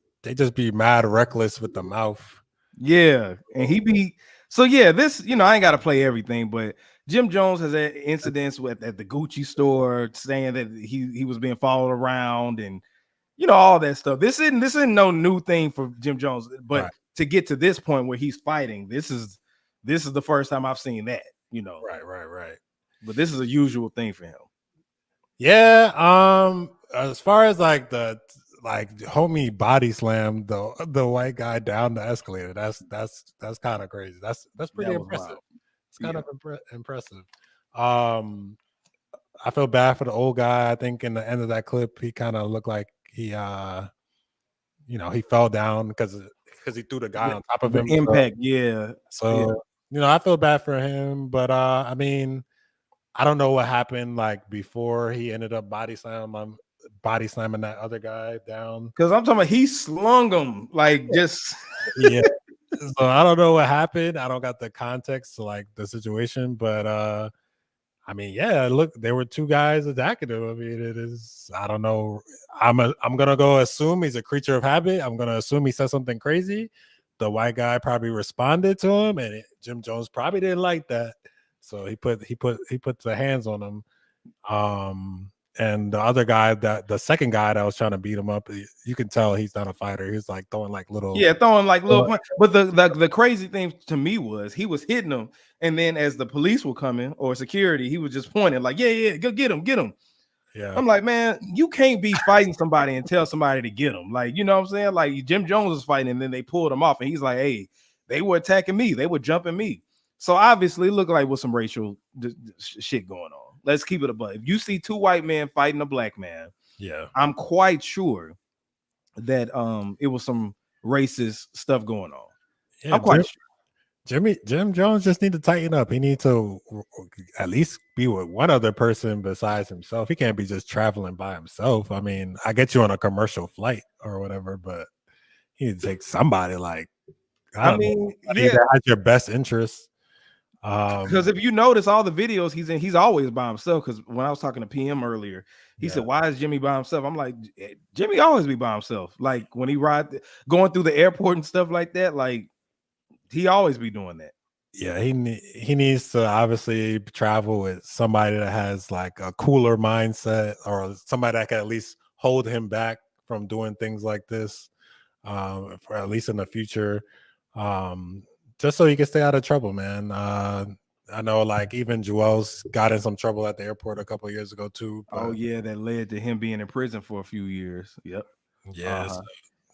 be mad reckless with the mouth. Yeah, and he be so. Yeah, this I ain't got to play everything, but Jim Jones has had incidents at the Gucci store saying that he was being followed around and all that stuff. This isn't no new thing for Jim Jones, but to get to this point where he's fighting, this is the first time I've seen that. Right. But this is a usual thing for him. Yeah. As far as like the homie body slam the white guy down the escalator, that's kind of crazy. That's pretty impressive. Wild. It's kind of impressive. I feel bad for the old guy. I think in the end of that clip, he kind of looked like he fell down because he threw the guy on top of him. Impact, yeah. So I feel bad for him, but I mean, I don't know what happened like before he ended up body slamming that other guy down. Because I'm talking about he slung him like just yeah. So I don't know what happened. I don't got the context to like the situation, but I mean, yeah, look, there were two guys attacking him. I mean, it is, I don't know. I'm gonna go assume he's a creature of habit. I'm gonna assume he said something crazy. The white guy probably responded to him, and Jim Jones probably didn't like that. So he put the hands on him. And the other guy, the second guy that was trying to beat him up, you can tell he's not a fighter. He's like throwing like little But the crazy thing to me was he was hitting them, and then as the police were coming or security, he was just pointing like, yeah, go get him. Yeah, I'm like, man, you can't be fighting somebody and tell somebody to get him. Like, you know what I'm saying? Like Jim Jones was fighting, and then they pulled him off, and he's like, hey, they were attacking me, they were jumping me. So obviously, it looked like with some racial shit going on. Let's keep it above. If you see two white men fighting a black man, yeah, I'm quite sure that it was some racist stuff going on. Yeah, I'm quite sure. Jim Jones just need to tighten up. He needs to at least be with one other person besides himself. He can't be just traveling by himself. I mean, I get you on a commercial flight or whatever, but he need to take somebody like I I don't know, mean, somebody yeah, that has your best interests. because if you notice all the videos he's in, he's always by himself. Because when I was talking to PM earlier, he said, "Why is Jimmy by himself?" I'm like, Jimmy always be by himself. Like when he going through the airport and stuff like that, like he always be doing that. Yeah, he needs to obviously travel with somebody that has like a cooler mindset or somebody that can at least hold him back from doing things like this, for at least in the future, just so he can stay out of trouble, man. I know, like even Joel's got in some trouble at the airport a couple of years ago too. Oh But yeah, that led to him being in prison for a few years. Yep. yes, Uh-huh.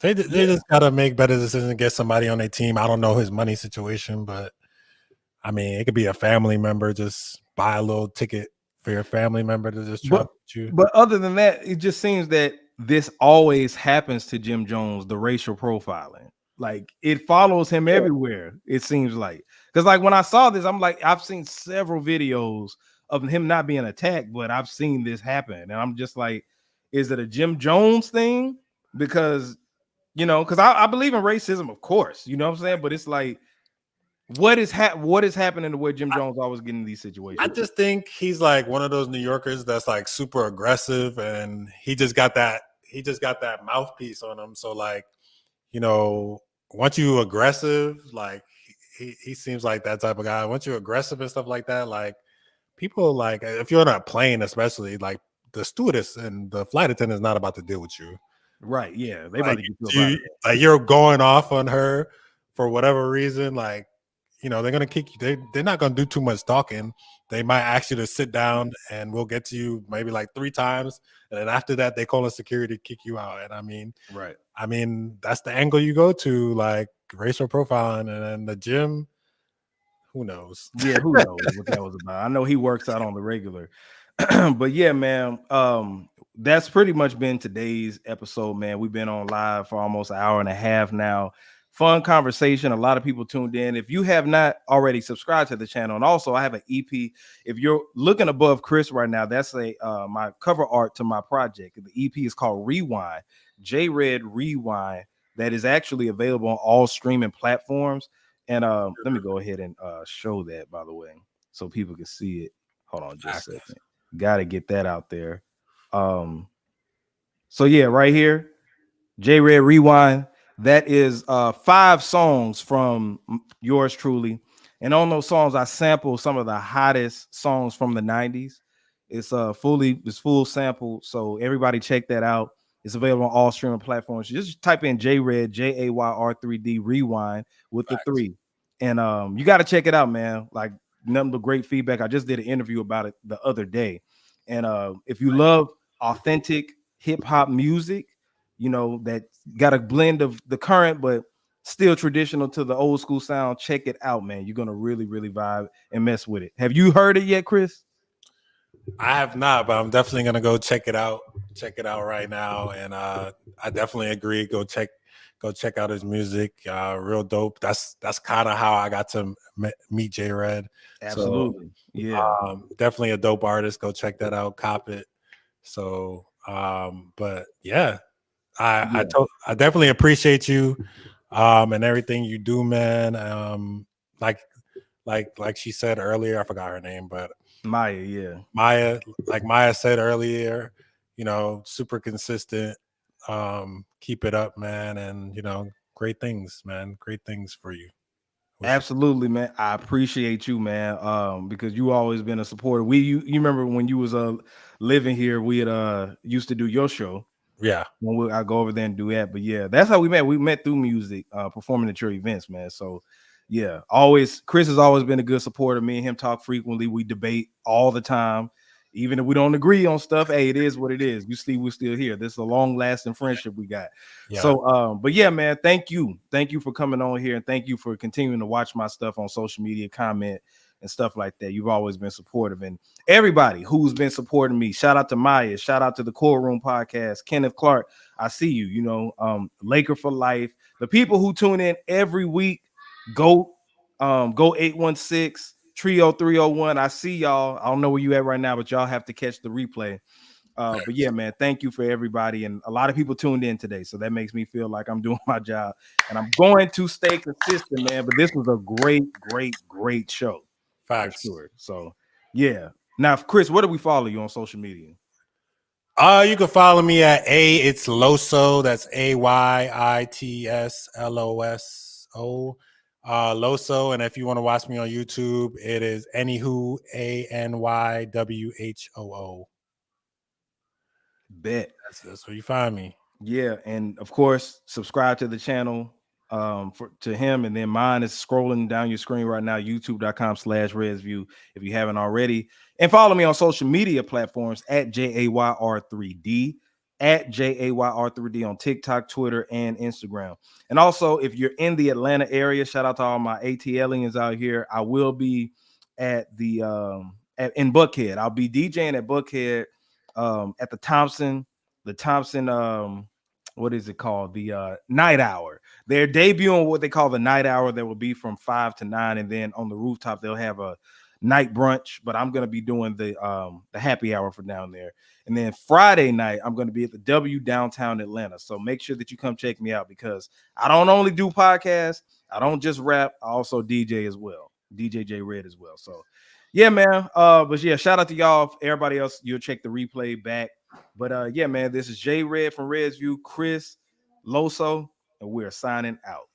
they Yeah. just gotta make better decisions and get somebody on their team. I don't know his money situation, but I mean, it could be a family member. Just buy a little ticket for your family member to just travel with you. But other than that, it just seems that this always happens to Jim Jones, the racial profiling. Like it follows him everywhere, it seems like. Because like when I saw this, I'm like, I've seen several videos of him not being attacked, but I've seen this happen. And I'm just like, is it a Jim Jones thing? Because because I believe in racism, of course, you know what I'm saying? But it's like, what is happening to where Jim Jones always getting in these situations? I just think he's like one of those New Yorkers that's like super aggressive, and he just got that mouthpiece on him. So like, once you aggressive, like he seems like that type of guy. Once you're aggressive and stuff like that, like people like if you're on a plane, especially like the stewardess and the flight attendant is not about to deal with you. Right. Yeah. They Like, about to get you up out of there. like you're going off on her for whatever reason, like they're gonna kick you. They're not gonna do too much talking. They might ask you to sit down, and we'll get to you maybe like 3 times, and then after that, they call in security to kick you out. And Right. I mean that's the angle you go to, like racial profiling, and then the gym. Who knows? Yeah, who knows what that was about? I know he works out on the regular. But yeah, man, that's pretty much been today's episode, man. We've been on live for almost an hour and a half now. Fun conversation. A lot of people tuned in. If you have not already subscribed to the channel, and also I have an EP. If you're looking above Chris right now, that's my cover art to my project. The EP is called Rewind, J Red Rewind. That is actually available on all streaming platforms. And let me go ahead and show that, by the way, so people can see it. Hold on just a second. Got to get that out there. So yeah, right here, J Red Rewind. That is 5 songs from yours truly. And on those songs, I sample some of the hottest songs from the 90s. It's full sample. So everybody check that out. It's available on all streaming platforms. Just type in J Red, JAYR3D Rewind with the 3. And you got to check it out, man. Like nothing but great feedback. I just did an interview about it the other day. And if you love authentic hip-hop music, that got a blend of the current but still traditional to the old school sound, check it out, man. You're gonna really, really vibe and mess with it. Have you heard it yet, Chris? I have not, but I'm definitely gonna go check it out. Check it out right now, and I definitely agree. Go check out his music. Real dope. That's kind of how I got to meet J Red. Absolutely. So, yeah. Definitely a dope artist. Go check that out. Cop it. So, but yeah, I definitely appreciate you, and everything you do, man. Like she said earlier, I forgot her name, but Maya, yeah. Like Maya said earlier, super consistent. Keep it up, man, and great things, man. Great things for you. Absolutely, man. I appreciate you, man. Because you always been a supporter. You remember when you was living here, we had used to do your show. Yeah. When I go over there and do that. But yeah, that's how we met. We met through music, performing at your events, man. So yeah, Chris has always been a good supporter. Me and him talk frequently. We debate all the time. Even if we don't agree on stuff, hey, it is what it is. You see, we're still here. This is a long-lasting friendship we got. Yeah. So but yeah, man, thank you for coming on here, and thank you for continuing to watch my stuff on social media, comment and stuff like that. You've always been supportive, and everybody who's been supporting me, shout out to Maya, shout out to the Core Room Podcast, Kenneth Clark, I see you, Laker for life, the people who tune in every week, GOAT, Go 816 Trio 301. I see y'all. I don't know where you at right now, but y'all have to catch the replay. But yeah, man, thank you for everybody. And a lot of people tuned in today. So that makes me feel like I'm doing my job. And I'm going to stay consistent, man. But this was a great show. Facts. For sure. So yeah. Now, Chris, where do we follow you on social media? You can follow me at it's Loso. That's AYITSLOSO. Loso. And if you want to watch me on YouTube, it is Anywho ANYWHOO. Bet. That's where you find me. Yeah, and of course, subscribe to the channel to him, and then mine is scrolling down your screen right now, youtube.com/ResView if you haven't already. And follow me on social media platforms at JAYR3D, at JAYR3D on TikTok, Twitter, and Instagram. And also, if you're in the Atlanta area, shout out to all my ATLians out here. I will be at the in Buckhead. I'll be DJing at Buckhead at the Thompson, what is it called? The night hour. They're debuting what they call the night hour. That will be from 5 to 9, and then on the rooftop they'll have a night brunch. But I'm gonna be doing the happy hour for down there. And then Friday night I'm gonna be at the W downtown Atlanta. So make sure that you come check me out, because I don't only do podcasts, I don't just rap, I also DJ as well. DJ J Red as well. So yeah, man. But yeah, shout out to y'all. Everybody else, you'll check the replay back. But yeah, man, this is J Red from Red's View, Chris Loso, and we're signing out.